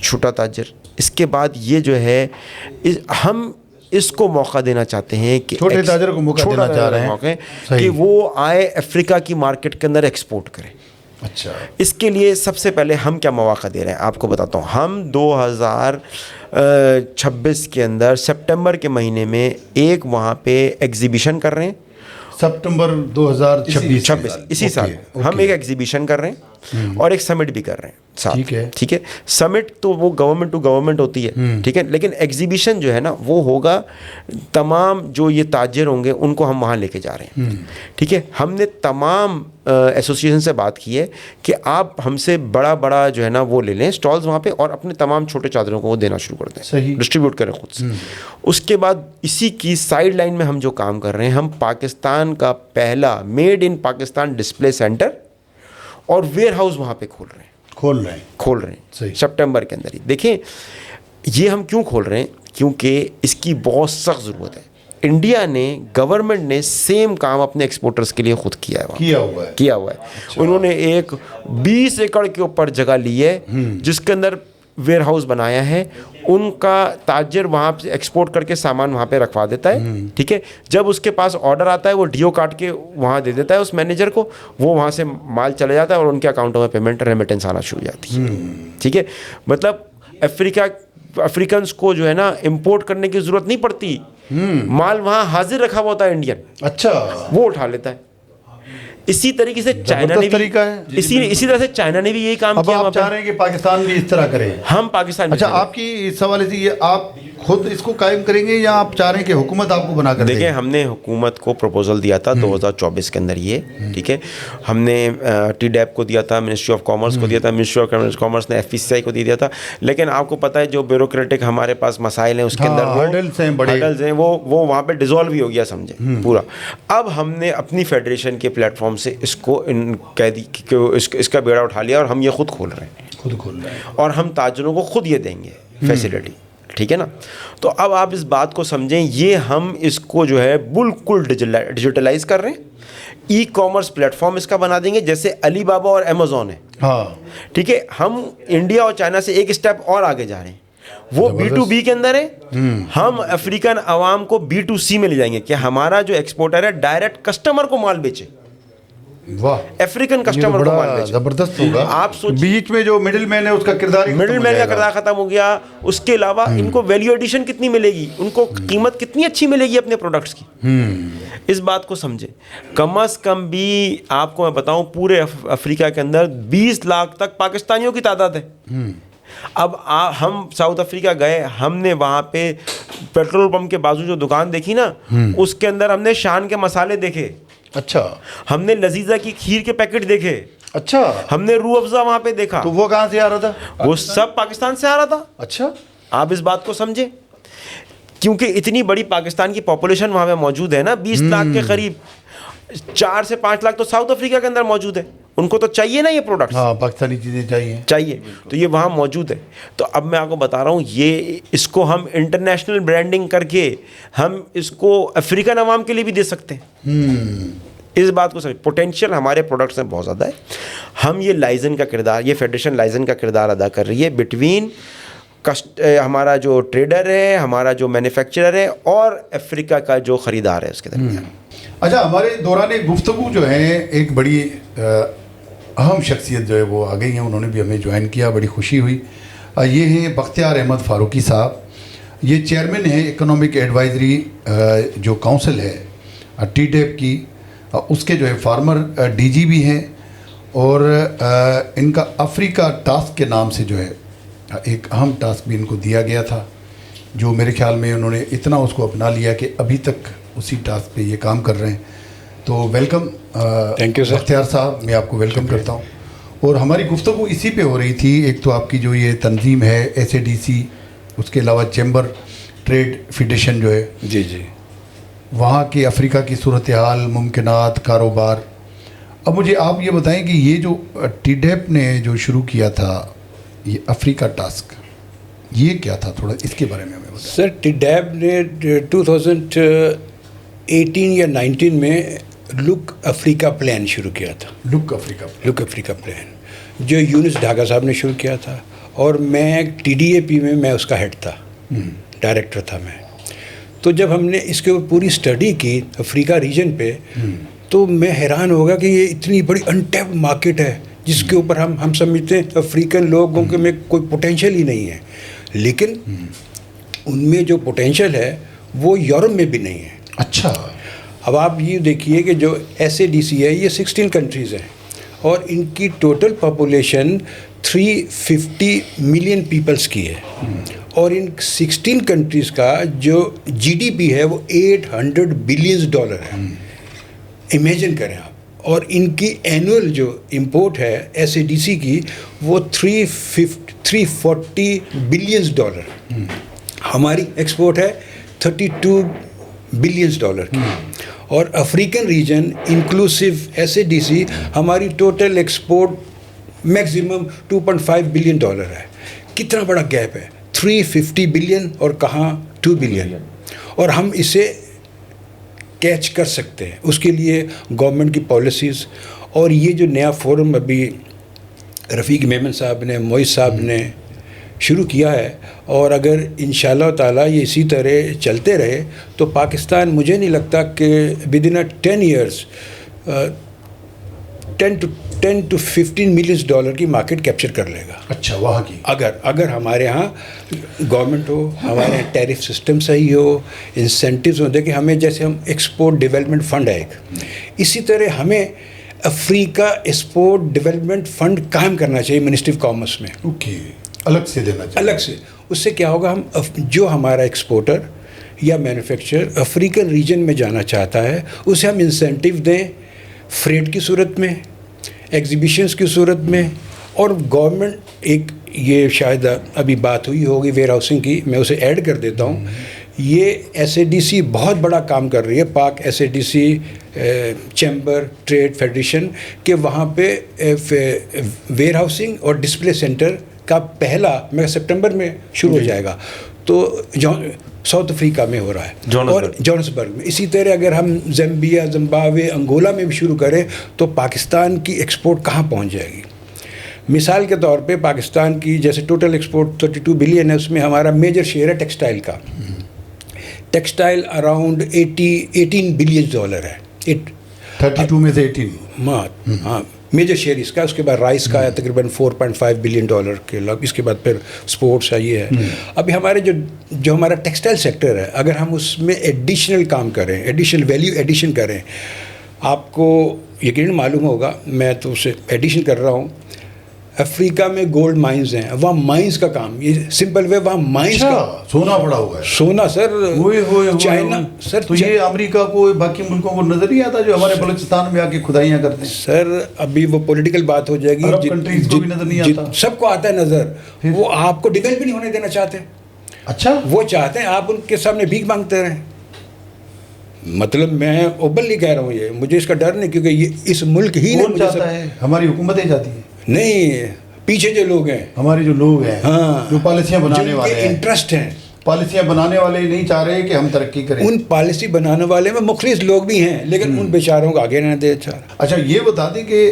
چھوٹا تاجر. اس کے بعد یہ جو ہے ہم اس کو موقع دینا چاہتے ہیں کہ چھوٹے تاجر کو موقع دینا چاہ رہے ہیں کہ وہ آئے افریقہ کی مارکیٹ کے اندر ایکسپورٹ کریں. اچھا, اس کے لیے سب سے پہلے ہم کیا مواقع دے رہے ہیں آپ کو بتاتا ہوں. ہم 2026 کے اندر سپٹمبر کے مہینے میں ایک وہاں پہ ایگزیبیشن کر رہے ہیں. سپٹمبر 2026 اسی سال ہم ایک ایگزیبیشن کر رہے ہیں اور ایک سمٹ بھی کر رہے ہیں ساتھ. ٹھیک ہے, سمٹ تو وہ گورنمنٹ ٹو گورنمنٹ ہوتی ہے, ٹھیک ہے, لیکن ایگزیبیشن جو ہے نا وہ ہوگا تمام جو یہ تاجر ہوں گے ان کو ہم وہاں لے کے جا رہے ہیں. ٹھیک ہے, ہم نے تمام ایسوسیشن سے بات کی ہے کہ آپ ہم سے بڑا جو ہے نا وہ لے لیں اسٹالز وہاں پہ اور اپنے تمام چھوٹے چادروں کو وہ دینا شروع کر دیں, ڈسٹریبیوٹ کریں خود سے. اس کے بعد اسی کی سائڈ لائن میں ہم جو کام کر رہے ہیں, ہم پاکستان کا پہلا made in Pakistan display centre اور ویئر ہاؤس وہاں پہ کھول رہے ہیں سپٹمبر کے اندر ہی. دیکھیں یہ ہم کیوں کھول رہے ہیں, کیونکہ اس کی بہت سخت ضرورت ہے. انڈیا نے گورنمنٹ نے سیم کام اپنے ایکسپورٹرز کے لیے خود کیا ہوا ہے. انہوں نے ایک 20 ایکڑ کے اوپر جگہ لی ہے جس کے اندر ویئر ہاؤس بنایا ہے. ان کا تاجر وہاں سے ایکسپورٹ کر کے سامان وہاں پہ رکھوا دیتا ہے. ٹھیک ہے, جب اس کے پاس آرڈر آتا ہے وہ ڈیو کاٹ کے وہاں دے دیتا ہے اس مینیجر کو, وہ وہاں سے مال چلا جاتا ہے اور ان کے اکاؤنٹوں میں پیمنٹ ریمیٹنس آنا شروع ہو جاتی ہے. ٹھیک ہے, مطلب افریقنس کو جو ہے نا امپورٹ کرنے کی ضرورت نہیں پڑتی, مال وہاں حاضر رکھا ہوا ہوتا ہے انڈین, اچھا وہ اٹھا لیتا ہے. اسی طریقے سے چائنا نے بھی اسی طرح سے چائنا نے بھی یہی کام کیا. آپ چاہ رہے ہیں کہ پاکستان بھی اس طرح کرے؟ ہم پاکستان. اچھا, آپ کی اس حوالے سے یہ آپ خود اس کو قائم کریں گے یا آپ چاہ رہے ہیں کہ حکومت آپ کو بنا کر؟ دیکھیں ہم نے حکومت کو پروپوزل دیا تھا 2024 کے اندر یہ. ٹھیک ہے, ہم نے ٹی ڈیپ کو دیا تھا, منسٹری آف کامرس کو دیا تھا, منسٹری آف کامرس نے FPCI کو دیا تھا. لیکن آپ کو پتہ ہے جو بیوروکریٹک ہمارے پاس مسائل ہیں اس کے اندر ہرڈلز ہیں وہ وہاں پہ ڈیزالو بھی ہو گیا سمجھے پورا. اب ہم نے اپنی فیڈریشن کے پلیٹ فارم سے اس کو کہہ دی کہ اس کا بیڑا اٹھا لیا اور ہم یہ خود کھول رہے ہیں اور ہم تاجروں کو خود یہ دیں گے فیسلٹی. ٹھیک ہے نا, تو اب آپ اس بات کو سمجھیں, یہ ہم اس کو جو ہے بالکل ڈیجیٹلائز کر رہے ہیں. ای کامرس پلیٹ فارم اس کا بنا دیں گے جیسے علی بابا اور امیزون ہے. ٹھیک ہے, ہم انڈیا اور چائنا سے ایک اسٹیپ اور آگے جا رہے ہیں, وہ B2B کے اندر ہے. ہم افریقن عوام کو B2C میں لے جائیں گے کہ ہمارا جو ایکسپورٹر ہے ڈائریکٹ کسٹمر کو مال بیچے. واہ, افریقن کسٹمر کو مال بیچے. زبردست ہوگا. آپ سوچ بیچ میں جو مڈل مین ہے اس کا کردار ختم ہو گیا. اس کے علاوہ ان کو ویلیو ایڈیشن کتنی ملے گی, ان کو قیمت کتنی اچھی ملے گی اپنے پروڈکٹس کی. اس بات کو سمجھیں. کم از کم بھی آپ کو میں بتاؤں پورے افریقہ کے اندر 20 لاکھ تک پاکستانیوں کی تعداد ہے. اب ہم ساؤتھ افریقہ گئے, ہم نے وہاں پہ پیٹرول پمپ کے بازو جو دکان دیکھی نا, اس کے اندر ہم نے شان کے مسالے دیکھے. اچھا, ہم نے لذیذہ کی کھیر کے پیکٹ دیکھے. اچھا, ہم نے روح افزا وہاں پہ دیکھا. تو وہ کہاں سے آ رہا تھا؟ وہ سب پاکستان سے آ رہا تھا. اچھا, آپ اس بات کو سمجھیں, کیونکہ اتنی بڑی پاکستان کی پاپولیشن وہاں پہ موجود ہے نا, 20 لاکھ کے قریب. 4 سے 5 لاکھ تو ساؤتھ افریقہ کے اندر موجود ہے. ان کو تو چاہیے نا یہ پروڈکٹ, ہاں پاکستانی چیزیں چاہیے, تو یہ وہاں موجود ہے. تو اب میں آپ کو بتا رہا ہوں, یہ اس کو ہم انٹرنیشنل برانڈنگ کر کے ہم اس کو افریقن عوام کے لیے بھی دے سکتے ہیں. اس بات کو سمجھ, پوٹینشیل ہمارے پروڈکٹس میں بہت زیادہ ہے. ہم یہ لائزن کا کردار, یہ فیڈریشن لائزن کا کردار ادا کر رہی ہے بٹوین ہمارا جو ٹریڈر ہے, ہمارا جو مینوفیکچرر ہے اور افریقہ کا جو خریدار ہے اس کے درمیان. اچھا, ہمارے دوران گفتگو جو ہے ایک بڑی اہم شخصیت جو ہے وہ آ گئی ہیں, انہوں نے بھی ہمیں جوائن کیا, بڑی خوشی ہوئی. یہ ہیں بختیار احمد فاروقی صاحب. یہ چیئرمین ہیں اکنامک ایڈوائزری جو کونسل ہے ٹی ڈیپ کی, اس کے جو ہے فارمر DG بھی ہیں, اور ان کا افریقہ ٹاسک کے نام سے جو ہے ایک اہم ٹاسک بھی ان کو دیا گیا تھا, جو میرے خیال میں انہوں نے اتنا اس کو اپنا لیا کہ ابھی تک اسی ٹاسک پہ یہ کام کر رہے ہیں. تو welcome. Thank you sir. Bakhtiar صاحب, میں آپ کو ویلکم کرتا ہوں. اور ہماری گفتگو اسی پہ ہو رہی تھی, ایک تو آپ کی جو یہ تنظیم ہے SADC, اس کے علاوہ چیمبر ٹریڈ فیڈریشن جو ہے, جی جی, وہاں کی افریقہ کی صورتحال, ممکنات, کاروبار. اب مجھے آپ یہ بتائیں کہ یہ جو ٹی ڈیپ نے جو شروع کیا تھا یہ افریقہ ٹاسک, یہ کیا تھا, تھوڑا اس کے بارے میں ہمیں بتائیں. سر ٹی ڈیپ نے 2018 یا 19 میں لک افریقہ پلان شروع کیا تھا. لک افریقہ پلان جو یونس ڈھاکا صاحب نے شروع کیا تھا, اور میں TDAP میں اس کا ہیڈ تھا, ڈائریکٹر تھا میں. تو جب ہم نے اس کے اوپر پوری اسٹڈی کی افریقہ ریجن پہ, تو میں حیران ہو گیا کہ یہ اتنی بڑی انٹیپڈ مارکیٹ ہے جس کے اوپر ہم سمجھتے ہیں افریقن لوگوں کے میں کوئی پوٹینشیل ہی نہیں ہے, لیکن ان میں جو پوٹینشیل ہے وہ یورپ میں بھی نہیں ہے. اچھا. اب آپ یہ دیکھیے کہ جو SADC ہے یہ 16 کنٹریز ہیں, اور ان کی ٹوٹل پاپولیشن 350 ملین پیپلز کی ہے, اور ان 16 کنٹریز کا جو GDP ہے وہ $800 بلین ہے. امیجن کریں آپ. اور ان کی اینول جو امپورٹ ہے SADC کی وہ $340 بلین. ہماری ایکسپورٹ ہے $32 بلین کی. اور افریقن ریجن انکلوسیو SADC ہماری ٹوٹل ایکسپورٹ میکسیمم $2.5 بلین ہے. کتنا بڑا گیپ ہے, 350 بلین اور کہاں 2 بلین. اور ہم اسے کیچ کر سکتے ہیں. اس کے لیے گورنمنٹ کی پالیسیز, اور یہ جو نیا فورم ابھی رفیق میمن صاحب نے, معیز صاحب نے شروع کیا ہے, اور اگر انشاءاللہ تعالیٰ یہ اسی طرح چلتے رہے تو پاکستان مجھے نہیں لگتا کہ ودن 10 ایئرس $10 to $15 ملین کی مارکیٹ کیپچر کر لے گا. اچھا, وہاں کی اگر ہمارے ہاں گورنمنٹ ہو, ہمارے یہاں ٹیرف سسٹم صحیح ہو, انسینٹیوز ہوں. دیکھیں ہمیں جیسے ہم ایکسپورٹ ڈیولپمنٹ فنڈ ہے ایک, اسی طرح ہمیں افریقہ ایکسپورٹ ڈیولپمنٹ فنڈ قائم کرنا چاہیے منسٹری آف کامرس میں. اوکے, الگ سے دینا چاہیے. الگ سے. اس سے کیا ہوگا, ہم جو ہمارا ایکسپورٹر یا مینوفیکچرر افریقن ریجن میں جانا چاہتا ہے اسے ہم انسینٹیو دیں, فریٹ کی صورت میں, ایگزیبیشنز کی صورت میں. اور گورنمنٹ ایک, یہ شاید ابھی بات ہوئی ہوگی ویئر ہاؤسنگ کی, میں اسے ایڈ کر دیتا ہوں. یہ SADC بہت بڑا کام کر رہی ہے, پاک SADC چیمبر ٹریڈ فیڈریشن, کہ وہاں پہ ویئر ہاؤسنگ اور ڈسپلے سینٹر کا پہلا سپٹمبر میں شروع ہو جائے گا. تو ساؤتھ افریقہ میں ہو رہا ہے, اور جونسبرگ میں. اسی طرح اگر ہم زمبیا, زمبابوے, انگولا میں بھی شروع کریں تو پاکستان کی ایکسپورٹ کہاں پہنچ جائے گی. مثال کے طور پہ پاکستان کی جیسے ٹوٹل ایکسپورٹ 32 بلین ہے, اس میں ہمارا میجر شیئر ہے ٹیکسٹائل کا. ٹیکسٹائل اراؤنڈ $18 بلین ہے. 32 میں سے 18. ہاں, میجر شیئر اس کا. اس کے بعد رائس کا ہے تقریباً $4.5 بلین کے لگ. اس کے بعد پھر اسپورٹس ہے, یہ ہے. ابھی ہمارے جو ہمارا ٹیکسٹائل سیکٹر ہے, اگر ہم اس میں ایڈیشنل کام کریں, ایڈیشنل ویلیو ایڈیشن کریں, آپ کو یقیناً معلوم ہوگا, میں تو اسے ایڈیشن کر رہا ہوں. افریقہ میں گولڈ مائنز ہیں, وہاں مائنز کا کام, یہ سمپل وے, وہاں مائنز کا سونا پڑا ہوا ہے. سونا سر, چائنا سر, تو یہ امریکہ کو, باقی ملکوں کو نظر نہیں آتا جو ہمارے بلوچستان میں آ کے کھدائیاں کرتے ہیں. سر ابھی وہ پولیٹیکل بات ہو جائے گی, عرب کنٹریز کو بھی نظر نہیں آتا. سب کو آتا ہے نظر, وہ آپ کو ڈیولپ نہیں ہونے دینا چاہتے. اچھا, وہ چاہتے ہیں آپ ان کے سامنے بھیک مانگتے رہیں. مطلب میں اوپنلی کہہ رہا ہوں, یہ مجھے اس کا ڈر نہیں, کیونکہ یہ اس ملک ہی کون چاہتا ہے, ہماری حکومتیں چاہتی ہیں. نہیں, پیچھے جو لوگ ہیں, ہمارے جو لوگ ہیں, ہاں, جو پالیسیاں بنانے والے ہیں, انٹرسٹ ہیں, پالیسیاں بنانے والے نہیں چاہ رہے کہ ہم ترقی کریں. ان پالیسی بنانے والے میں مخلص لوگ بھی ہیں, لیکن ان بیچاروں کو آگے نہ دے. اچھا, یہ بتا دیں کہ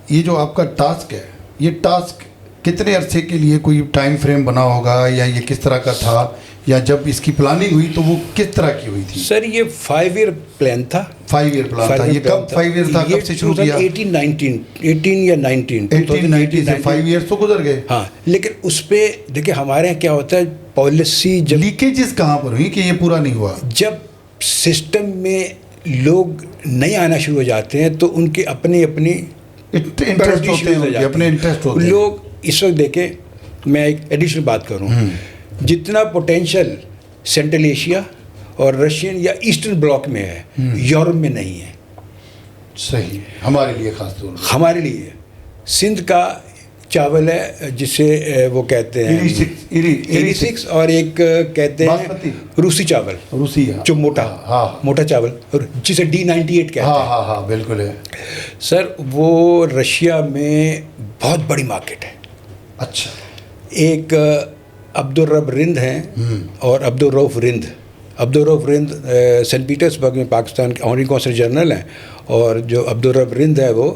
یہ جو آپ کا ٹاسک ہے, یہ ٹاسک کتنے عرصے کے لیے کوئی ٹائم فریم بنا ہوگا, یا یہ کس طرح کا تھا, یا جب اس کی پلاننگ ہوئی تو وہ کس طرح کی ہوئی تھی؟ سر یہ 5 ایئر پلان تھا. 5 ایئر پلان تھا. یہ کب 5 ایئر تھا, کب سے شروع کیا؟ 18 یا 19 سے 5 ایئر تو گزر گئے. ہاں, لیکن اس پہ دیکھیں ہمارے یہاں کیا ہوتا ہے, پالیسی جب لیکیجز کہاں پر ہوئی کہ یہ پورا نہیں ہوا؟ جب سسٹم میں لوگ نہیں آنا شروع ہو جاتے ہیں تو ان کے اپنے انٹرسٹ ہوتے ہیں, اپنے انٹرسٹ ہوتے ہیں. لوگ اس وقت دیکھیں, میں ایک ایڈیشنل بات کروں, جتنا پوٹینشیل سینٹرل ایشیا اور رشین یا ایسٹرن بلاک میں ہے, یورپ میں نہیں ہے. صحیح, ہمارے لیے خاص طور پر. ہمارے لیے سندھ کا چاول ہے جسے وہ کہتے ہیں 86, اور ایک کہتے ہیں روسی چاول, روسی جو موٹا چاول جسے D98 کہتے ہیں. ہاں ہاں بالکل ہے. سر وہ رشیا میں بہت بڑی مارکیٹ ہے. اچھا, ایک عبدالرب رند ہیں اور عبدالرؤف رند. عبدالرؤف رند سینٹ پیٹرسبرگ میں پاکستان کے آنری کونسل جنرل ہیں, اور جو عبدالرب رند ہے وہ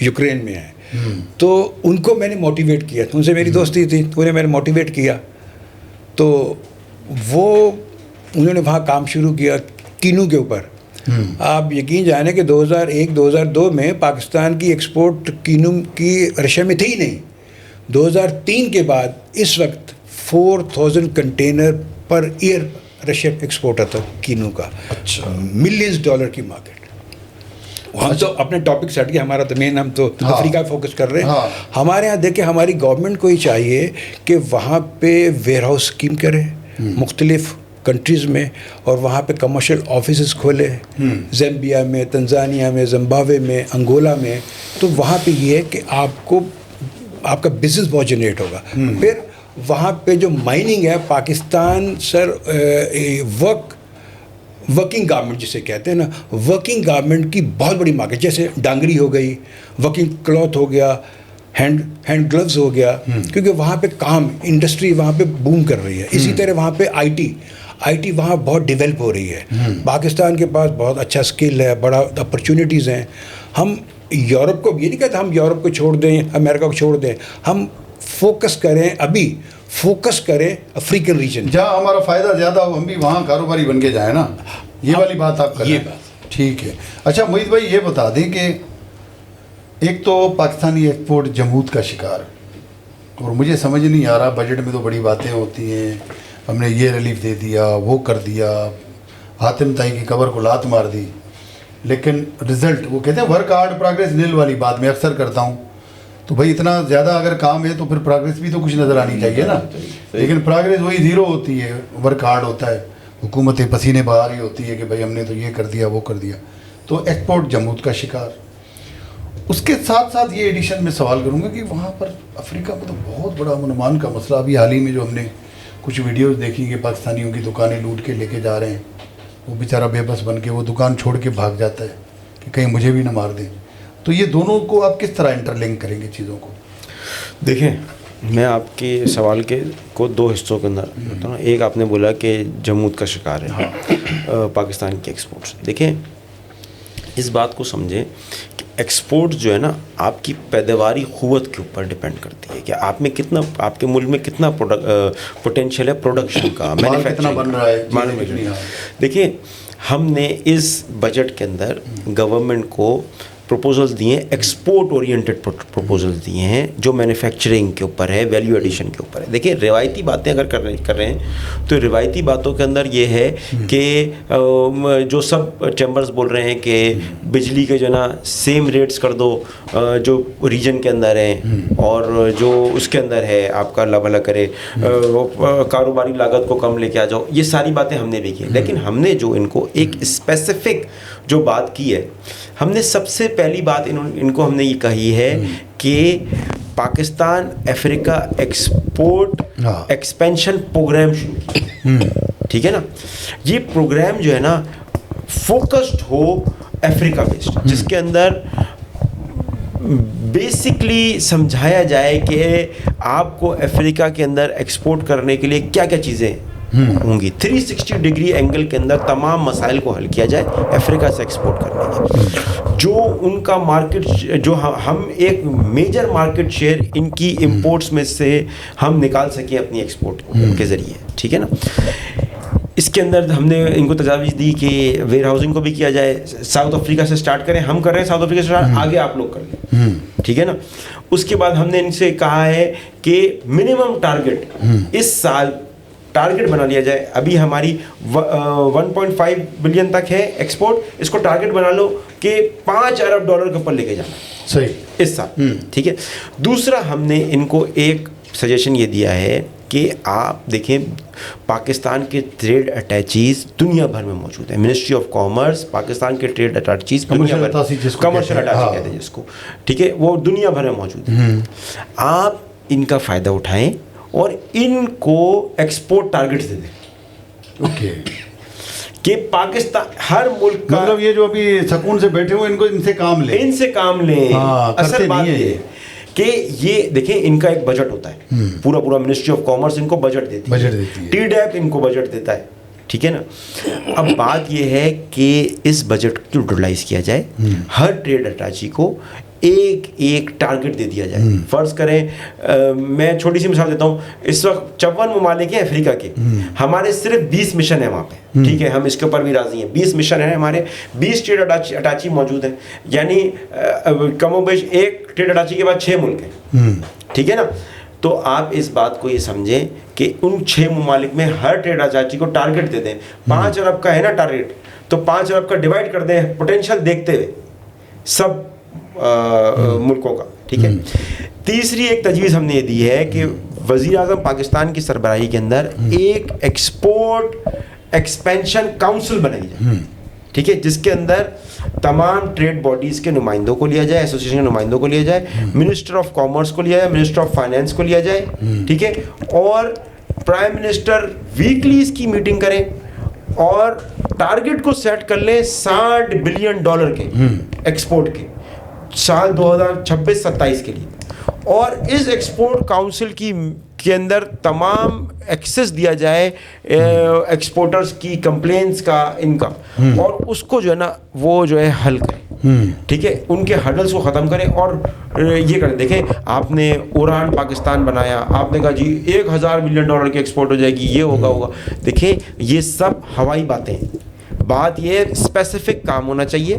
یوکرین میں ہے. تو ان کو میں نے موٹیویٹ کیا، ان سے میری دوستی تھی، انہیں میں نے موٹیویٹ کیا، تو وہ انہوں نے وہاں کام شروع کیا کینو کے اوپر. آپ یقین جانیں کہ 2001-2002 میں پاکستان کی ایکسپورٹ کینو کی رشیا میں تھی ہی نہیں. 2003 کے بعد اس وقت 4000 container per year Russia export ہوتا کینو کا. اچھا. ملینز ڈالر کی مارکیٹ. ہم تو اپنے ٹاپک سے ہٹ کے ہمارا تو مین ہم تو افریقہ فوکس کر رہے ہیں. ہمارے یہاں دیکھیں ہماری گورنمنٹ کو ہی چاہیے کہ وہاں پہ ویئر ہاؤس اسکیم کرے مختلف کنٹریز میں، اور وہاں پہ کمرشل آفیسز کھولے، زیمبیا میں، تنزانیہ میں، زمبابوے میں، انگولا میں. تو وہاں پہ یہ ہے کہ آپ کا بزنس بہت جنریٹ ہوگا. پھر وہاں پہ جو مائننگ ہے پاکستان سر ورکنگ گارمنٹ جسے کہتے ہیں نا، ورکنگ گارمنٹ کی بہت بڑی مارکیٹ، جیسے ڈانگری ہو گئی، ورکنگ کلوتھ ہو گیا، ہینڈ گلوز ہو گیا، کیونکہ وہاں پہ کام انڈسٹری وہاں پہ بوم کر رہی ہے. اسی طرح وہاں پہ آئی ٹی وہاں بہت ڈیولپ ہو رہی ہے. پاکستان کے پاس بہت اچھا اسکل ہے، بڑا اپرچونیٹیز ہیں. ہم یورپ کو یہ نہیں کہتے ہم یورپ کو چھوڑ دیں، امریکہ کو چھوڑ دیں، ہم فوکس کریں افریقن ریجن جہاں ہمارا فائدہ زیادہ ہو، ہم بھی وہاں کاروباری بن کے جائیں نا. یہ والی بات آپ کر رہے ہیں. ٹھیک ہے. اچھا محیط بھائی یہ بتا دیں کہ ایک تو پاکستانی ایکسپورٹ جمود کا شکار، اور مجھے سمجھ نہیں آ رہا، بجٹ میں تو بڑی باتیں ہوتی ہیں، ہم نے یہ ریلیف دے دیا، وہ کر دیا، حاتم تائی کی قبر کو لات مار دی، لیکن رزلٹ وہ کہتے ہیں ورک ہارڈ پروگریس نیل والی بات میں اکثر کرتا ہوں. تو بھائی اتنا زیادہ اگر کام ہے تو پھر پروگریس بھی تو کچھ نظر آنی چاہیے نا. لیکن پروگریس وہی زیرو ہوتی ہے، ورک ہارڈ ہوتا ہے، حکومتیں پسینے بہا رہی ہوتی ہے کہ بھائی ہم نے تو یہ کر دیا وہ کر دیا. تو ایکسپورٹ جمود کا شکار. اس کے ساتھ ساتھ یہ ایڈیشن میں سوال کروں گا کہ وہاں پر افریقہ میں تو بہت بڑا امن امان کا مسئلہ. ابھی حال ہی میں جو ہم نے کچھ ویڈیوز دیکھی کہ پاکستانیوں کی دکانیں لوٹ کے لے کے جا رہے ہیں، وہ بیچارہ بے بس بن کے وہ دکان چھوڑ کے بھاگ جاتا ہے کہ کہیں مجھے بھی نہ مار دیں. تو یہ دونوں کو آپ کس طرح انٹر لنک کریں گے چیزوں کو؟ دیکھیں میں آپ کے سوال کو دو حصوں کے اندر بتاؤں. ایک آپ نے بولا کہ جمود کا شکار ہے پاکستان کے ایکسپورٹس. دیکھیں اس بات کو سمجھیں کہ ایکسپورٹ جو ہے نا آپ کی پیداواری قوت کے اوپر ڈپینڈ کرتی ہے کہ آپ میں کتنا، آپ کے ملک میں کتنا پوٹینشیل ہے پروڈکشن کا، مینوفیکچرنگ. دیکھیں ہم نے اس بجٹ کے اندر گورنمنٹ کو پروپوزلز دیے ہیں، ایکسپورٹ اورینٹڈ پروپوزلز دیے ہیں جو مینوفیکچرنگ کے اوپر ہے، ویلیو ایڈیشن کے اوپر ہے. دیکھیں روایتی باتیں اگر کر رہے ہیں تو روایتی باتوں کے اندر یہ ہے کہ جو سب چیمبرز بول رہے ہیں کہ بجلی کے جو نا سیم ریٹس کر دو جو ریجن کے اندر ہیں اور جو اس کے اندر ہے، آپ کا اللہ بھلا کرے، کاروباری لاگت کو کم لے کے آ جاؤ. یہ ساری باتیں ہم نے بھی کی. لیکن ہم نے جو ان کو ایک اسپیسیفک جو بات کی ہے، ہم نے سب سے پہلی بات ان کو ہم نے یہ کہی ہے کہ پاکستان افریقہ ایکسپورٹ ایکسپینشن پروگرام شروع کیا. ٹھیک ہے نا. یہ پروگرام جو ہے نا فوکسڈ ہو افریقہ بیسڈ، جس کے اندر بیسکلی سمجھایا جائے کہ آپ کو افریقہ کے اندر ایکسپورٹ کرنے کے لیے کیا کیا چیزیں ہوں گی. 360 ڈگری اینگل کے اندر تمام مسائل کو حل کیا جائے افریقہ سے ایکسپورٹ کرنے کے. جو ان کا مارکیٹ، جو ہم ایک میجر مارکیٹ شیئر ان کی امپورٹس میں سے ہم نکال سکیں اپنی ایکسپورٹ کے ذریعے. ٹھیک ہے نا. اس کے اندر ہم نے ان کو تجاویز دی کہ ویئر ہاؤسنگ کو بھی کیا جائے، ساؤتھ افریقہ سے سٹارٹ کریں، ہم کر رہے ہیں ساؤتھ افریقہ سے سٹارٹ، آگے آپ لوگ کر لیں. ٹھیک ہے نا. اس کے بعد ہم نے ان سے کہا ہے کہ منیمم ٹارگٹ اس سال ٹارگٹ بنا لیا جائے. ابھی ہماری 1.5 بلین تک ہے ایکسپورٹ، اس کو ٹارگٹ بنا لو کہ 5 ارب ڈالر کے اوپر لے کے جانا صحیح اس سال. ٹھیک ہے. دوسرا ہم نے ان کو ایک سجیشن یہ دیا ہے کہ آپ دیکھیں پاکستان کے ٹریڈ اٹیچیز دنیا بھر میں موجود ہیں. منسٹری آف کامرس پاکستان کے ٹریڈ اٹیچیز کمرشل اٹیچی کہتے ہیں جس کو. ٹھیک ہے. وہ دنیا بھر میں موجود ہیں. آپ ان کا فائدہ اٹھائیں اور ان کو ایکسپورٹ ٹارگٹس دے دیں. اوکے. کہ پاکستان ہر ملک کا مطلب یہ جو ابھی سکون سے بیٹھے ہوئے ان سے کام لیں. اصل بات یہ کہ یہ دیکھیں ان کا ایک بجٹ ہوتا ہے پورا منسٹری آف کامرس ان کو بجٹ دیتی ہے. ٹی ڈیپ ان کو بجٹ دیتا ہے. ٹھیک ہے نا. اب بات یہ ہے کہ اس بجٹ کو یوٹیلائز کیا جائے, ہر ٹریڈ اٹاچی کو ایک ٹارگٹ دے دیا جائے. فرض کریں میں چھوٹی سی مثال دیتا ہوں, اس وقت 54 ممالک ہیں افریقہ کے, ہمارے صرف 20 مشن ہیں وہاں پہ, ٹھیک ہے, ہم اس کے اوپر بھی راضی ہیں. 20 مشن ہیں ہمارے, 20 ٹریڈ اٹاچی موجود ہیں, یعنی کم و بیش ایک ٹریڈ اٹاچی کے بعد 6 ملک ہیں, ٹھیک ہے نا. تو آپ اس بات کو یہ سمجھیں کہ ان 6 ممالک میں ہر ٹریڈ اٹاچی کو ٹارگٹ دے دیں. 5 ارب کا ہے نا ٹارگٹ, تو 5 ارب کا ڈیوائڈ کر دیں پوٹینشیل دیکھتے ہوئے سب ملکوں کا, ٹھیک ہے. تیسری ایک تجویز ہم نے یہ دی ہے کہ وزیر اعظم پاکستان کی سربراہی کے اندر ایک ایکسپورٹ ایکسپینشن کاؤنسل بنائی جائے, ٹھیک ہے, جس کے اندر تمام ٹریڈ باڈیز کے نمائندوں کو لیا جائے, ایسوسیشن کے نمائندوں کو لیا جائے, منسٹر آف کامرس کو لیا جائے, منسٹر آف فائنینس کو لیا جائے, ٹھیک ہے, اور پرائم منسٹر ویکلی اس کی میٹنگ کریں اور ٹارگٹ کو سیٹ کر لیں $60 بلین کے ایکسپورٹ کے سال 2026-27 کے لیے. اور اس ایکسپورٹ کاؤنسل کے اندر تمام ایکسیس دیا جائے ایکسپورٹرز کی کمپلینس کا, ان کا, اور اس کو جو ہے نا وہ جو ہے حل کریں, ٹھیک ہے, ان کے ہڈلس کو ختم کریں. اور یہ کریں, دیکھیں آپ نے اوران پاکستان بنایا, آپ نے کہا جی $1000 بلین کی ایکسپورٹ ہو جائے گی, یہ ہوگا. دیکھیں یہ سب ہوائی باتیں ہیں, بات یہ اسپیسیفک کام ہونا چاہیے.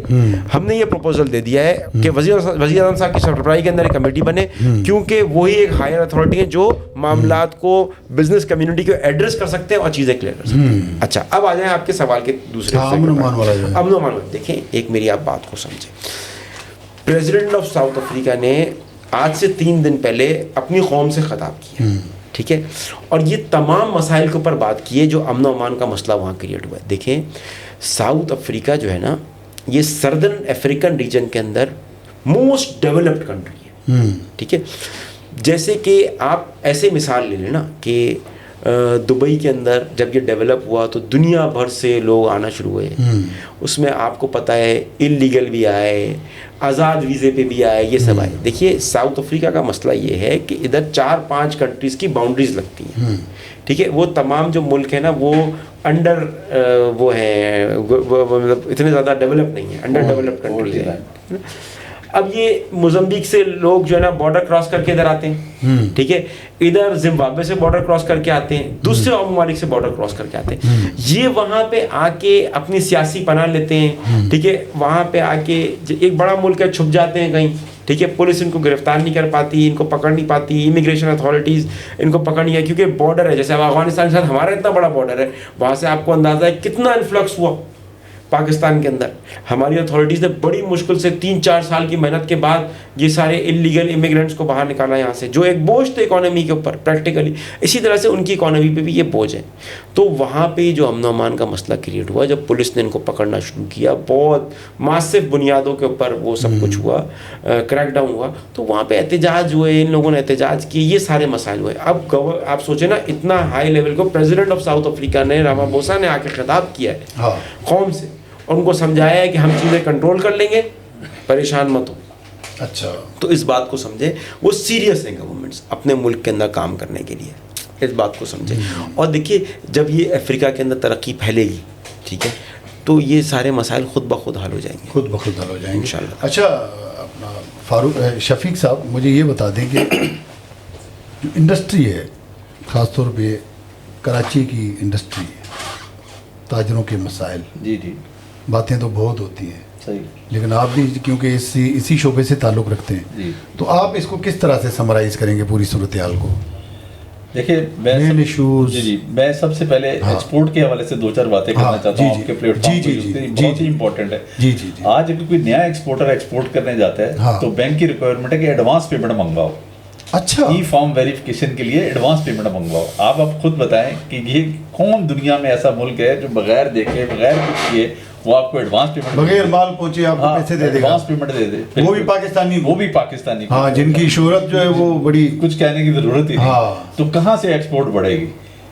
ہم نے یہ پروپوزل دے دیا ہے کہ وزیر اعظم صاحب کی سربراہی کے اندر ایک کمیٹی بنے, کیونکہ وہی ایک ہائر اتھارٹی ہے جو معاملات کو بزنس کمیونٹی کو ایڈریس کر سکتے ہیں اور چیزیں کلیئر کر سکتے ہیں. اچھا, اب آ جائیں آپ کے سوال کے دوسرے امن و امان. دیکھیں ایک میری آپ بات کو سمجھیں, پریزیڈنٹ آف ساؤتھ افریقہ نے آج سے 3 دن پہلے اپنی قوم سے خطاب کیا, ٹھیک ہے, اور یہ تمام مسائل کے اوپر بات کی ہے جو امن و امان کا مسئلہ وہاں کریٹ ہوا ہے. دیکھیں ساؤتھ افریقہ جو ہے نا, یہ سردرن افریقن ریجن کے اندر موسٹ ڈیولپڈ کنٹری ہے, ٹھیک ہے. جیسے کہ آپ ایسے مثال لے لیں نا کہ دبئی کے اندر جب یہ ڈیولپ ہوا تو دنیا بھر سے لوگ آنا شروع ہوئے, اس میں آپ کو پتہ ہے انلیگل بھی آئے, آزاد ویزے پہ بھی آئے, یہ سب آئے. دیکھیے ساؤتھ افریقہ کا مسئلہ یہ ہے کہ ادھر 4-5 کنٹریز کی باؤنڈریز لگتی ہیں, ٹھیک ہے. وہ تمام جو ملک ہیں نا وہ انڈر وہ ہیں, مطلب اتنے زیادہ ڈیولپ نہیں ہیں, انڈر ڈیولپڈ کنٹریز ہیں. اب یہ موزمبیق سے لوگ جو ہے نا بارڈر کراس کر کے ادھر آتے ہیں, ٹھیک ہے, ادھر زمبابوے سے بارڈر کراس کر کے آتے ہیں, دوسرے اور ممالک سے بارڈر کراس کر کے آتے ہیں. یہ وہاں پہ آ کے اپنی سیاسی پناہ لیتے ہیں, ٹھیک ہے. وہاں پہ آ کے ایک بڑا ملک ہے, چھپ جاتے ہیں کہیں, ٹھیک ہے. پولیس ان کو گرفتار نہیں کر پاتی, ان کو پکڑ نہیں پاتی, امیگریشن اتھارٹیز ان کو پکڑ نہیں ہے, کیونکہ بارڈر ہے. جیسے اب افغانستان کے ساتھ ہمارا اتنا بڑا بارڈر ہے, وہاں سے آپ کو اندازہ ہے کتنا انفلکس ہوا پاکستان کے اندر. ہماری اتھارٹیز نے بڑی مشکل سے 3-4 سال کی محنت کے بعد یہ سارے انلیگل امیگرینٹس کو باہر نکالا یہاں سے, جو ایک بوجھ تھے اکانومی کے اوپر پریکٹیکلی. اسی طرح سے ان کی اکانومی پہ بھی یہ بوجھ ہے. تو وہاں پہ جو امن و امان کا مسئلہ کریٹ ہوا جب پولیس نے ان کو پکڑنا شروع کیا, بہت ماسف بنیادوں کے اوپر وہ سب کچھ ہوا, کریک ڈاؤن ہوا, تو وہاں پہ احتجاج ہوئے, ان لوگوں نے احتجاج کیے, یہ سارے مسائل ہوئے. اب آپ سوچیں نا, اتنا ہائی لیول کو پریزیڈنٹ آف ساؤتھ افریقہ نے راماپوسا نے آ کے خطاب کیا ہے قوم سے, اور ان کو سمجھایا ہے کہ ہم چیزیں کنٹرول کر لیں گے, پریشان مت ہو. اچھا, تو اس بات کو سمجھیں, وہ سیریس ہیں گورنمنٹس اپنے ملک کے اندر کام کرنے کے لیے, اس بات کو سمجھیں. اور دیکھیے جب یہ افریقہ کے اندر ترقی پھیلے گی, ٹھیک ہے, تو یہ سارے مسائل خود بخود حل ہو جائیں گے, خود بخود حل ہو جائیں گے انشاءاللہ. اچھا اپنا فاروق شفیق صاحب, مجھے یہ بتا دیں کہ جو انڈسٹری ہے, خاص طور پہ کراچی کی انڈسٹری ہے, تاجروں کے مسائل, جی جی, باتیں تو بہت ہوتی ہیں, صحیح, لیکن آپ بھی کیونکہ اسی شعبے سے تعلق رکھتے ہیں, جی, تو آپ اس کو کس طرح سے سمرائز کریں گے پوری صورتحال کو؟ دیکھیے میں سب سے پہلے ایکسپورٹ کے حوالے سے 2-4 باتیں کرنا چاہتا ہوں آپ کے پلیٹ فارم پہ, بہت ہی امپورٹنٹ ہے. آج اگر کوئی نیا ایکسپورٹر ایکسپورٹ کرنے جاتا ہے تو بینک کی ریکوائرمنٹ ہے کہ ایڈوانس پیمنٹ منگواؤ. اچھا, ای فارم ویریفیکیشن کے لیے ایڈوانس پیمنٹ منگواؤ. آپ خود بتائیں کہ یہ کون دنیا میں ایسا ملک ہے جو بغیر دیکھے بغیر کچھ کیے وہ آپ کو ایڈوانس پیمنٹ, بغیر مال پہنچے آپ کو پیسے دے دے گا, ایڈوانس پیمنٹ دے دے, وہ بھی پاکستانی, ہاں, جن کی شہرت جو ہے وہ بڑی, کچھ کہنے کی ضرورت ہی نہیں. تو کہاں سے ایکسپورٹ بڑھے گی؟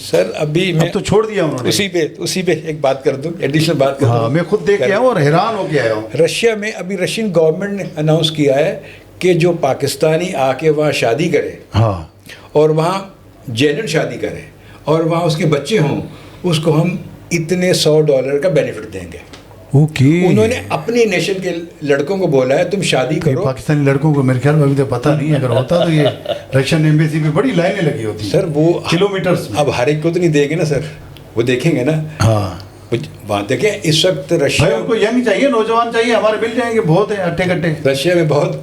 سر، ابھی میں اب تو چھوڑ دیا انہوں نے. اسی پہ ایک بات کر دوں، ایڈیشنل بات کر دوں. ہاں میں خود دیکھ کے آیا ہوں اور حیران ہو کے آیا ہوں. رشیا میں ابھی رشین گورنمنٹ نے اناؤنس کیا ہے کہ جو پاکستانی آ کے وہاں شادی کرے ہاں اور وہاں جینن شادی کرے اور وہاں اس کے بچے ہوں، اس کو ہم اتنے $100 کا بینیفٹ دیں گے. اوکے. انہوں نے اپنی نیشن کے لڑکوں کو بولا ہے تم شادی کرو. پاکستانی لڑکوں کو میرے خیال میں ابھی تو پتہ نہیں، اگر ہوتا تو یہ رشین ایمبیسی پہ بڑی لائنیں لگی ہوتی سر وہ کلومیٹرز میں. اب ہر ایک کو تو نہیں دیں گے نا سر، وہ دیکھیں گے نا. ہاں وہاں دیکھیں اس وقت بھائی رشیا ان کو ینگ چاہیے، نوجوان چاہیے، ہمارے مل جائیں گے بہت ہیں اٹھے کٹے. رشیا میں بہت،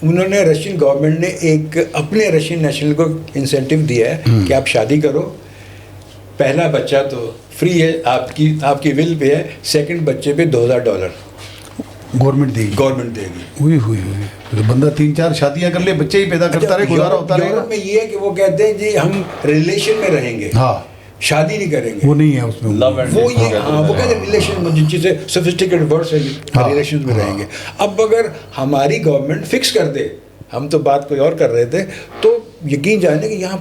انہوں نے رشین گورنمنٹ نے ایک اپنے رشین نیشنل کو انسینٹیو دیا ہے کہ آپ شادی کرو، پہلا بچہ تو فری ہے، آپ کی ول پہ ہے، سیکنڈ بچے پہ $2000 گورنمنٹ دے گی. گورنمنٹ دے گی. ہوئی تو بندہ 3-4 شادیاں کر لے، بچے ہی پیدا کرتا رہے، گزارا ہوتا رہے گا. یورپ میں یہ ہے کہ وہ کہتے ہیں جی ہم ریلیشن میں رہیں گے، ہاں شادی نہیں کریں گے. وہ نہیں ہے اس میں. Love and وہ hate یہ ہاں وہ کہتے ہیں ریلیشن میں جن چیزیں سوفسٹیکیٹڈ ورڈس ہیں ریلیشن میں رہیں گے. اب اگر ہماری گورنمنٹ فکس کر دے، ہم تو بات کوئی اور کر رہے تھے، تو یقین جانے کہ یہاں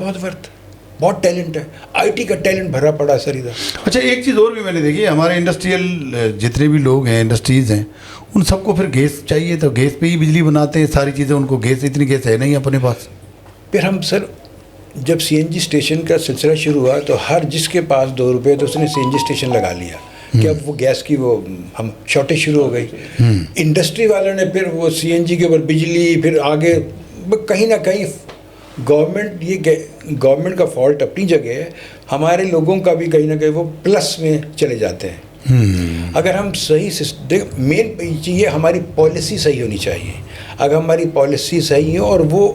بہت ٹیلنٹ ہے، آئی ٹی کا ٹیلنٹ بھرا پڑا سر ادھر. اچھا ایک چیز اور بھی میں نے دیکھی، ہمارے انڈسٹریل جتنے بھی لوگ ہیں، انڈسٹریز ہیں، ان سب کو پھر گیس چاہیے، تو گیس پہ ہی بجلی بناتے ہیں ساری چیزیں. ان کو گیس، اتنی گیس ہے نہیں اپنے پاس. پھر ہم سر جب CNG اسٹیشن کا سلسلہ شروع ہوا تو ہر جس کے پاس $2 تو اس نے CNG اسٹیشن لگا لیا کہ اب وہ گیس کی وہ ہم شارٹیج شروع ہو گئی. انڈسٹری والوں نے پھر وہ CNG کے اوپر بجلی، پھر آگے کہیں نہ کہیں گورنمنٹ کا فالٹ اپنی جگہ ہے، ہمارے لوگوں کا بھی کہیں نہ کہیں وہ پلس میں چلے جاتے ہیں. اگر ہم صحیح مین چیز ہماری پالیسی صحیح ہونی چاہیے. اگر ہماری پالیسی صحیح ہو اور وہ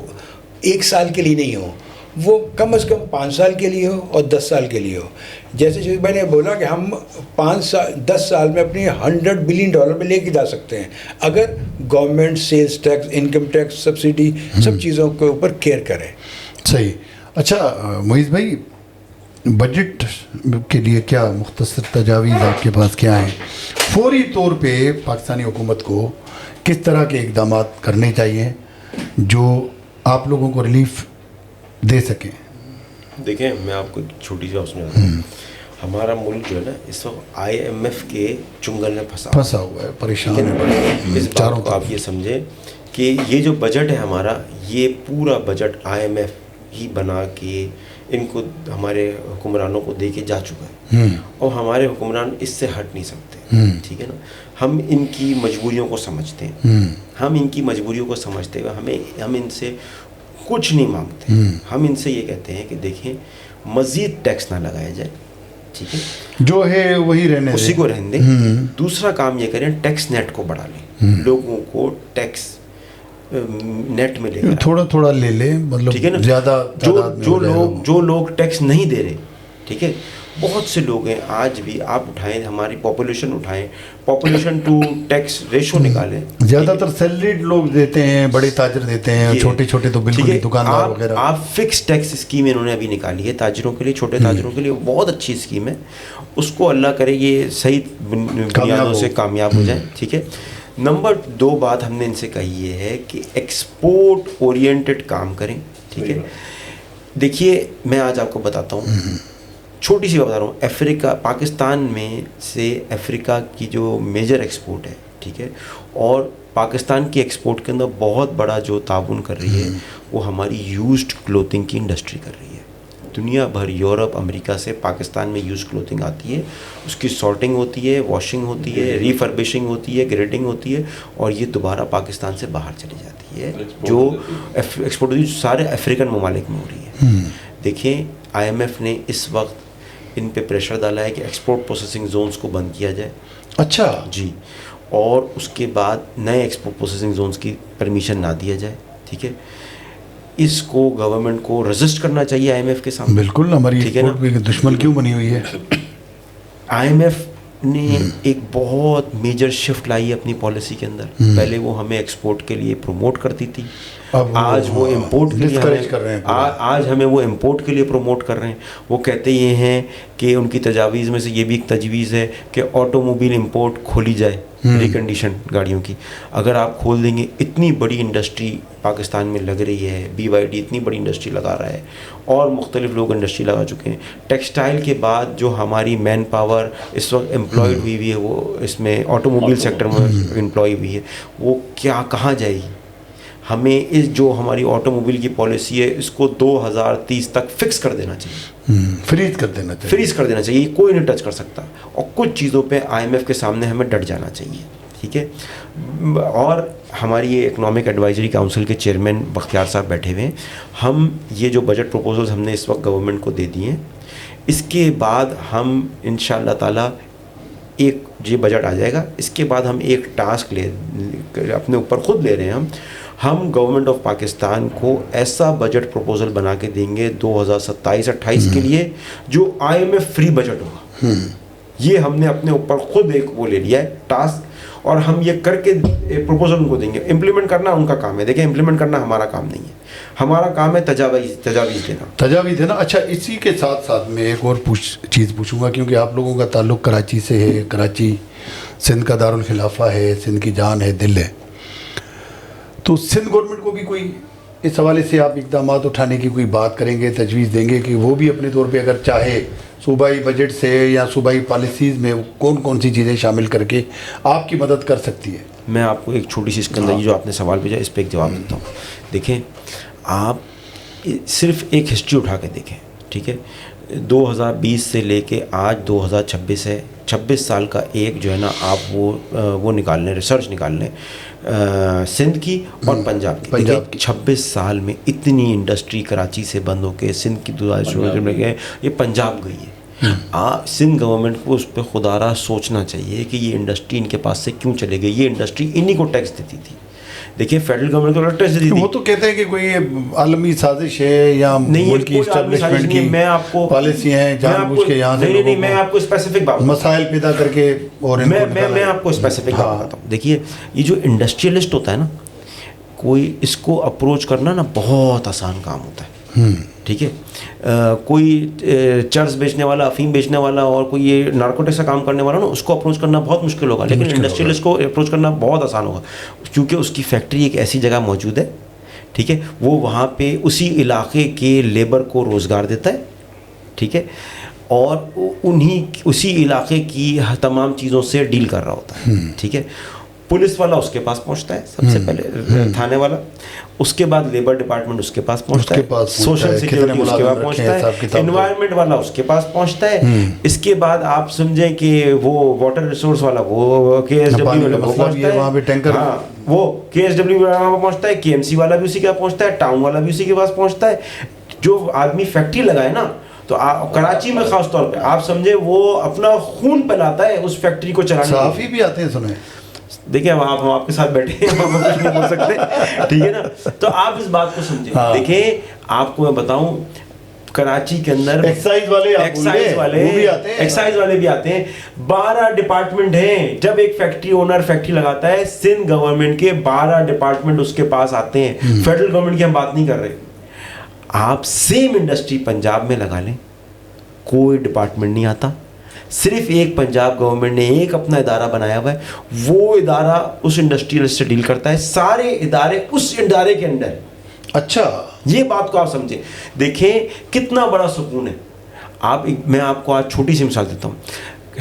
1 سال کے لیے نہیں ہو، وہ کم از کم 5 سال کے لیے ہو اور 10 سال کے لیے ہو. جیسے شریف بھائی نے بولا کہ ہم 10 سال میں اپنی $100 بلین میں لے کے جا سکتے ہیں اگر government sales tax, income tax, subsidy, سب چیزوں کے اوپر کیئر کرے. صحیح. اچھا معیز بھائی، بجٹ کے لیے کیا مختصر تجاویز آپ کے پاس کیا ہیں؟ فوری طور پہ پاکستانی حکومت کو کس طرح کے اقدامات کرنے چاہیے جو آپ لوگوں کو ریلیف دے سکیں؟ دیکھیں میں آپ کو ایک چھوٹی سی بات سمجھاتا ہوں. ہمارا ملک جو ہے نا اس وقت IMF کے چنگل میں پھنسا ہوا ہے، پریشان ہے. اس بات کو آپ یہ سمجھیں کہ یہ جو بجٹ ہے ہمارا، یہ پورا بجٹ IMF ہی بنا کے ان کو ہمارے حکمرانوں کو دے کے جا چکا ہے، اور ہمارے حکمران اس سے ہٹ نہیں سکتے. ٹھیک ہے نا. ہم ان کی مجبوریوں کو سمجھتے ہیں، ہم ان کی مجبوریوں کو سمجھتے ہوئے ہم ان سے کچھ نہیں مانگتے. ہم ان سے یہ کہتے ہیں کہ دیکھیں مزید ٹیکس نہ لگایا جائے، ٹھیک ہے، جو ہے وہی رہنے اسی کو رہنے دیں. دوسرا کام یہ کریں ٹیکس نیٹ کو بڑھا لیں، لوگوں کو ٹیکس نیٹ میں لے کر تھوڑا تھوڑا لے لیں، مطلب ٹھیک ہے نا. زیادہ جو لوگ ٹیکس نہیں دے رہے، ٹھیک ہے، بہت سے لوگ ہیں آج بھی. آپ اٹھائیں ہماری پاپولیشن، اٹھائیں پاپولیشن ٹو ٹیکس ریشو نکالیں. زیادہ تر سیلریڈ لوگ دیتے ہیں، بڑے تاجر دیتے ہیں، چھوٹے چھوٹے تو بالکل ہی دکاندار وغیرہ. آپ فکس ٹیکس اسکیم انہوں نے ابھی نکالی ہے تاجروں کے لیے، چھوٹے تاجروں کے لیے، بہت اچھی اسکیم ہے. اس کو اللہ کرے یہ صحیح بنیادوں سے کامیاب ہو جائے. ٹھیک ہے. نمبر 2 بات ہم نے ان سے کہی یہ ہے کہ ایکسپورٹ اورینٹڈ کام کریں. ٹھیک ہے. دیکھیے میں آج آپ کو بتاتا ہوں، چھوٹی سی بات بتا رہا ہوں. افریقہ، پاکستان میں سے افریقہ کی جو میجر ایکسپورٹ ہے، ٹھیک ہے، اور پاکستان کی ایکسپورٹ کے اندر بہت بڑا جو تعاون کر رہی ہے وہ ہماری یوزڈ کلوتھنگ کی انڈسٹری کر رہی ہے. دنیا بھر، یورپ، امریکہ سے پاکستان میں یوز کلوتھنگ آتی ہے، اس کی سارٹنگ ہوتی ہے، واشنگ ہوتی ہے، ریفربشنگ ہوتی ہے، گریڈنگ ہوتی ہے، اور یہ دوبارہ پاکستان سے باہر چلی جاتی ہے، جو ایکسپورٹ ہوتی ہے سارے افریقن ممالک میں ہو رہی ہے. دیکھیں IMF نے اس وقت ان پہ پریشر ڈالا ہے کہ ایکسپورٹ پروسیسنگ زونز کو بند کیا جائے. اچھا جی. اور اس کے بعد نئے ایکسپورٹ پروسیسنگ زونز کی پرمیشن نہ دیا جائے. ٹھیک ہے. اس کو گورنمنٹ کو رجسٹ کرنا چاہیے IMF کے سامنے. بالکل. ہماری ایکسپورٹ بھی دشمن کیوں بنی ہوئی ہے. IMF نے ایک بہت میجر شفٹ لائی ہے اپنی پالیسی کے اندر. پہلے وہ ہمیں ایکسپورٹ کے لیے پروموٹ کرتی تھی، آج وہ امپورٹ کے لیے ڈسکریج کر رہے ہیں، آج ہمیں وہ امپورٹ کے لیے پروموٹ کر رہے ہیں. وہ کہتے یہ ہیں کہ ان کی تجاویز میں سے یہ بھی ایک تجویز ہے کہ آٹو موبائل امپورٹ کھولی جائے، ریکنڈیشن گاڑیوں کی. اگر آپ کھول دیں گے، اتنی بڑی انڈسٹری پاکستان میں لگ رہی ہے، BYD اتنی بڑی انڈسٹری لگا رہا ہے اور مختلف لوگ انڈسٹری لگا چکے ہیں. ٹیکسٹائل کے بعد جو ہماری مین پاور اس وقت امپلائڈ ہوئی ہے، وہ اس میں آٹو موبائل سیکٹر میں امپلائی ہوئی ہے، وہ کیا کہاں جائے گی؟ ہمیں اس جو ہماری آٹو موبائل کی پالیسی ہے اس کو 2030 تک فکس کر دینا چاہیے، فریز کر دینا چاہیے. کوئی نہیں ٹچ کر سکتا. اور کچھ چیزوں پہ IMF کے سامنے ہمیں ڈٹ جانا چاہیے. ٹھیک ہے. اور ہماری یہ اکنامک ایڈوائزری کاؤنسل کے چیئرمین بختیار صاحب بیٹھے ہوئے ہیں. ہم یہ جو بجٹ پروپوزلز ہم نے اس وقت گورنمنٹ کو دے دیے ہیں، اس کے بعد ہم انشاءاللہ تعالیٰ ایک یہ بجٹ آ جائے گا، اس کے بعد ہم ایک ٹاسک اپنے اوپر خود لے رہے ہیں. ہم گورنمنٹ آف پاکستان کو ایسا بجٹ پروپوزل بنا کے دیں گے 2027-28 کے لیے جو IMF فری بجٹ ہوگا. یہ ہم نے اپنے اوپر خود ایک وہ لے لیا ہے ٹاسک، اور ہم یہ کر کے پروپوزل ان کو دیں گے. امپلیمنٹ کرنا ان کا کام ہے. دیکھیں، امپلیمنٹ کرنا ہمارا کام نہیں ہے، ہمارا کام ہے تجاویز دینا. اچھا، اسی کے ساتھ ساتھ میں ایک اور چیز پوچھوں گا، کیونکہ آپ لوگوں کا تعلق کراچی سے ہے. کراچی سندھ کا دارالخلافہ ہے، سندھ کی جان ہے، دل ہے. تو سندھ گورنمنٹ کو بھی کوئی اس حوالے سے آپ اقدامات اٹھانے کی کوئی بات کریں گے، تجویز دیں گے کہ وہ بھی اپنے طور پہ اگر چاہے صوبائی بجٹ سے یا صوبائی پالیسیز میں کون سی چیزیں شامل کر کے آپ کی مدد کر سکتی ہے؟ میں آپ کو ایک چھوٹی سی اسکندر جو آپ نے سوال بھیجا اس پہ ایک جواب دیتا ہوں. دیکھیں، آپ صرف ایک ہسٹری اٹھا کے دیکھیں. ٹھیک ہے. 2020 سے لے کے آج 2026 ہے، 26 سال کا ایک جو ہے نا آپ وہ نکال لیں، ریسرچ نکال لیں سندھ کی اور پنجاب کی. 26 سال میں اتنی انڈسٹری کراچی سے بند ہو کے سندھ کی میں گئے، یہ پنجاب گئی ہے. سندھ گورنمنٹ کو اس پہ خدا را سوچنا چاہیے کہ یہ انڈسٹری ان کے پاس سے کیوں چلے گئی. یہ انڈسٹری انہی کو ٹیکس دیتی تھی. دیکھیے، فیڈرل گورنمنٹ کو ٹیکس دیتی تھی. وہ تو کہتے ہیں کہ کوئی عالمی سازش ہے یا ملک کی اسٹیبلشمنٹ کی پالیسی ہیں، جان بوجھ کے یہاں سے نہیں، میں آپ کو اسپیسیفک بات مسائل پیدا کر کے، اور میں آپ کو اسپیسیفک بات بتاتا ہوں. دیکھیے، یہ جو انڈسٹریلسٹ ہوتا ہے نا، کوئی اس کو اپروچ کرنا نا بہت آسان کام ہوتا ہے. ٹھیک ہے. کوئی چرس بیچنے والا، افیم بیچنے والا اور کوئی یہ نارکوٹکس کا کام کرنے والا نا، اس کو اپروچ کرنا بہت مشکل ہوگا. لیکن انڈسٹریلسٹ کو اپروچ کرنا بہت آسان ہوگا، کیونکہ اس کی فیکٹری ایک ایسی جگہ موجود ہے. ٹھیک ہے. وہ وہاں پہ اسی علاقے کے لیبر کو روزگار دیتا ہے. ٹھیک ہے. اور اسی علاقے کی تمام چیزوں سے ڈیل کر رہا ہوتا ہے. ٹھیک ہے. پولیس والا اس کے پاس پہنچتا ہے سب سے پہلے، تھانے والا، اس کے بعد لیبر ڈپارٹمنٹ اس کے پاس پہنچتا ہے، سوشل سیکورٹی اس کے پاس پہنچتا ہے، انوائرمنٹ والا اس کے پاس پہنچتا ہے. اس کے بعد آپ سمجھیں کہ وہ واٹر ریسورس والا وہ KSW والا وہ پہنچتا ہے، ہاں وہ KSW والا پہنچتا ہے، KMC والا بھی اسی کے پاس پہنچتا ہے، ٹاؤن والا بھی اسی کے پاس پہنچتا ہے. جو آدمی فیکٹری لگائے نا، تو کراچی میں خاص طور پہ آپ سمجھے وہ اپنا خون پلاتا ہے اس فیکٹری کو چلانے. صحافی بھی آتے ہیں سنے. دیکھیں، ہم آپ کے ساتھ بیٹھے ہیں، ہم کچھ نہیں بول سکتے. ٹھیک ہے نا. تو آپ اس بات کو سمجھیں. دیکھیں، آپ کو میں بتاؤں، کراچی کے اندر ایکسائز والے بھی آتے ہیں. 12 ڈپارٹمنٹ ہیں. جب ایک فیکٹری اونر فیکٹری لگاتا ہے، سندھ گورنمنٹ کے 12 ڈپارٹمنٹ اس کے پاس آتے ہیں. فیڈرل گورنمنٹ کی ہم بات نہیں کر رہے. آپ سیم انڈسٹری پنجاب میں لگا لیں، کوئی ڈپارٹمنٹ نہیں آتا. صرف ایک پنجاب گورنمنٹ نے ایک اپنا ادارہ بنایا ہوا ہے، وہ ادارہ اس انڈسٹریلسٹ سے ڈیل کرتا ہے. سارے ادارے اس ادارے کے اندر. اچھا، یہ بات کو آپ سمجھیں. دیکھیں کتنا بڑا سکون ہے. میں آپ کو آج چھوٹی سی مثال دیتا ہوں.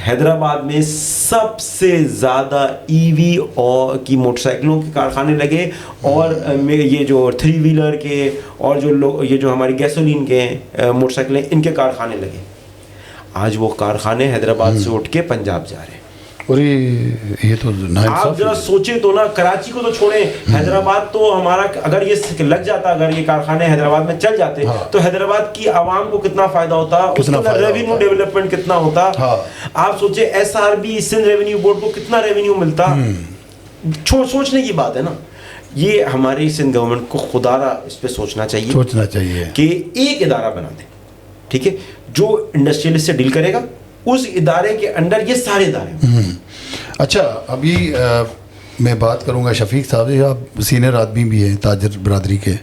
حیدرآباد میں سب سے زیادہ EV اور کی موٹر سائیکلوں کے کارخانے لگے، اور یہ جو 3 ویلر کے اور یہ جو ہماری گیسولین کے موٹر سائیکلیں، ان کے کارخانے لگے. آج وہ کارخانے حیدرآباد سے اٹھ کے پنجاب جا رہے ہیں. اور یہ تو آپ ذرا سوچیں تو نا، کراچی کو تو چھوڑیں، حیدرآباد تو ہمارا اگر یہ لگ جاتا، اگر یہ کارخانے حیدرآباد میں چل جاتے تو حیدرآباد کی عوام کو کتنا فائدہ ہوتا، اس کا ریونیو ڈیولپمنٹ کتنا ہوتا. آپ سوچیں SRB سندھ ریونیو بورڈ کو کتنا ریونیو ملتا. سوچنے کی بات ہے نا. یہ ہماری سندھ گورنمنٹ کو خدا را اس پہ سوچنا چاہیے کہ ایک ادارہ بنا دیں. ٹھیک ہے. جو انڈسٹریلسٹ سے ڈیل کرے گا، اس ادارے کے اندر یہ سارے ادارے. اچھا، ابھی میں بات کروں گا شفیق صاحب سے، آپ سینئر آدمی بھی ہیں تاجر برادری کے.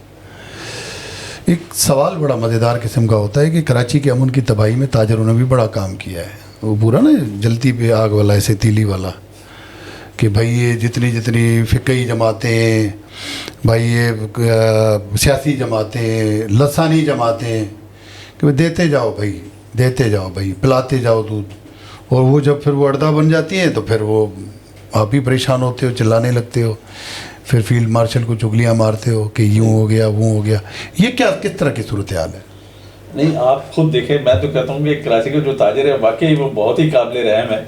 ایک سوال بڑا مزیدار قسم کا ہوتا ہے کہ کراچی کے امن کی تباہی میں تاجروں نے بھی بڑا کام کیا ہے. وہ پورا نا جلتی پہ آگ والا، ایسے تیلی والا، کہ بھائی یہ جتنی فقہی جماعتیں، بھائی یہ سیاسی جماعتیں، لسانی جماعتیں، کہ دیتے جاؤ بھائی، پلاتے جاؤ دودھ. اور وہ جب پھر وہ اڑدا بن جاتی ہیں تو پھر وہ آپ ہی پریشان ہوتے ہو، چلانے لگتے ہو، پھر فیلڈ مارشل کو چگلیاں مارتے ہو کہ یوں ہو گیا وہ ہو گیا. یہ کس طرح کی صورتحال ہے؟ نہیں آپ خود دیکھیں، میں تو کہتا ہوں کہ کراچی کے جو تاجر ہے واقعی وہ بہت ہی قابل رحم ہے.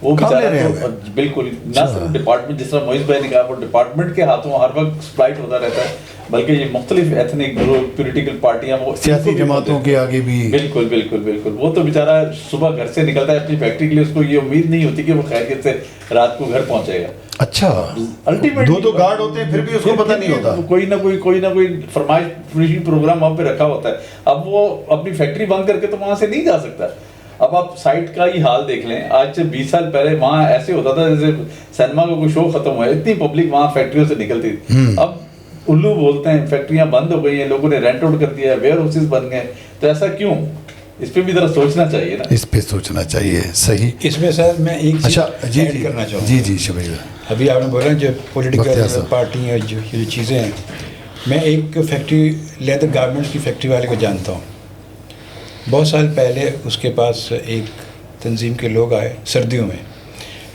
وہ بیچارہ بالکل نہ صرف ڈپارٹمنٹ، جس طرح معیز بھائی نے کہا، وہ ڈپارٹمنٹ کے ہاتھوں ہر وقت سپلائٹ ہوتا رہتا ہے، بلکہ یہ مختلف ایتھنک گروپ، پولیٹیکل پارٹیاں، وہ سیاسی جماعتوں کے آگے بھی. بالکل وہ تو بیچارہ صبح گھر سے نکلتا ہے اپنی فیکٹری کے لیے، اس کو یہ امید نہیں ہوتی کہ وہ خیریت سے رات کو گھر پہنچے گا. اچھا، الٹیمیٹلی دو گارڈ ہوتے ہیں پھر بھی اس کو پتہ نہیں ہوتا، کوئی نہ کوئی فرمائش پروگرام وہاں پہ رکھا ہوتا ہے. اب وہ اپنی فیکٹری بند کر کے تو وہاں سے نہیں جا سکتا. اب آپ سائٹ کا ہی حال دیکھ لیں، آج سے 20 سال پہلے وہاں ایسے ہوتا تھا جیسے سینما کا کوئی شو ختم ہوا ہے، اتنی پبلک وہاں فیکٹریوں سے نکلتی تھی. اب الو بولتے ہیں، فیکٹریاں بند ہو گئی ہیں، لوگوں نے رینٹ آؤٹ کر دیا ہے، ویئر ہاؤسز بن گئے. تو ایسا کیوں؟ اس پہ بھی ذرا سوچنا چاہیے نا. اس پہ سوچنا چاہیے. صحیح. اس میں سر میں ایک چیز ایڈ کرنا چاہوں گا. جی شبیر، ابھی آپ نے بولا جو پولیٹیکل پارٹی جو چیزیں ہیں، میں ایک فیکٹری لیدر گارمنٹس کی فیکٹری والے کو جانتا ہوں. بہت سال پہلے اس کے پاس ایک تنظیم کے لوگ آئے سردیوں میں،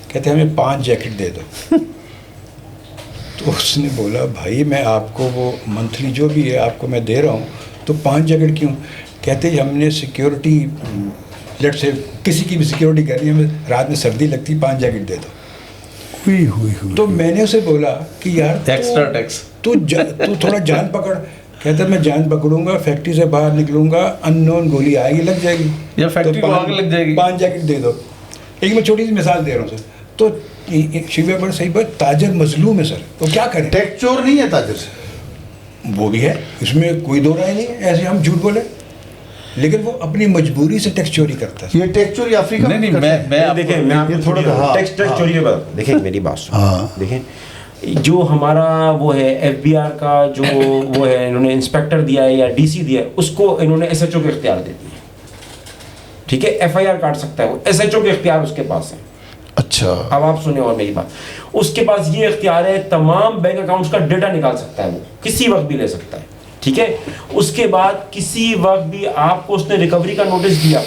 کہتے ہیں ہمیں 5 جیکٹ دے دو. تو اس نے بولا بھائی میں آپ کو وہ منتھلی جو بھی ہے آپ کو میں دے رہا ہوں، تو 5 جیکٹ کیوں؟ کہتے ہیں ہم نے سیکیورٹی، لیٹ سے کسی کی بھی سیکیورٹی کرنی ہے، ہمیں رات میں سردی لگتی، 5 جیکٹ دے دو. تو میں نے اسے بولا کہ یار ایکسٹرا ٹیکس تو تھوڑا جان پکڑ. کہتا ہے میں جان پکڑوں گا، فیکٹری سے باہر نکلوں گا، ان نون گولی آئے گی، لگ جائے گی، یا فیکٹری کو آگ لگ جائے گی، 5 جیکٹ دے دو. ایک میں چھوٹی سی مثال دے رہا ہوں سر. تو شیوہ بڑا صحیح بات، تاجر مظلوم ہے سر، تو کیا کریں؟ ٹیکس چور نہیں ہے تاجر سے، وہ بھی ہے، اس میں کوئی دو رائے نہیں ہے، ایسے ہم جھوٹ بولے، لیکن وہ اپنی مجبوری سے ٹیکس چوری کرتا ہے. یہ ٹیکس چوری افریقہ میں نہیں میں دیکھیں، میں آپ کو تھوڑا ٹیکس چوری کے بعد دیکھیں میری بات سنیں. دیکھیں جو ہمارا وہ ہے ایف بی آر کا جو وہ ہے، انہوں نے انسپیکٹر دیا ہے یا ڈی سی دیا ہے، اس کو انہوں نے ایس ایچ او کے اختیار دے دیے. ٹھیک ہے، ایف آئی آر کاٹ سکتا ہے وہ، ایس ایچ او کے اختیار اس کے پاس ہے. اچھا، اب آپ سنیں اور میری بات، اس کے پاس یہ اختیار ہے تمام بینک اکاؤنٹس کا ڈیٹا نکال سکتا ہے، وہ کسی وقت بھی لے سکتا ہے. ٹھیک ہے، اس کے بعد کسی وقت بھی آپ کو اس نے ریکوری کا نوٹس دیا،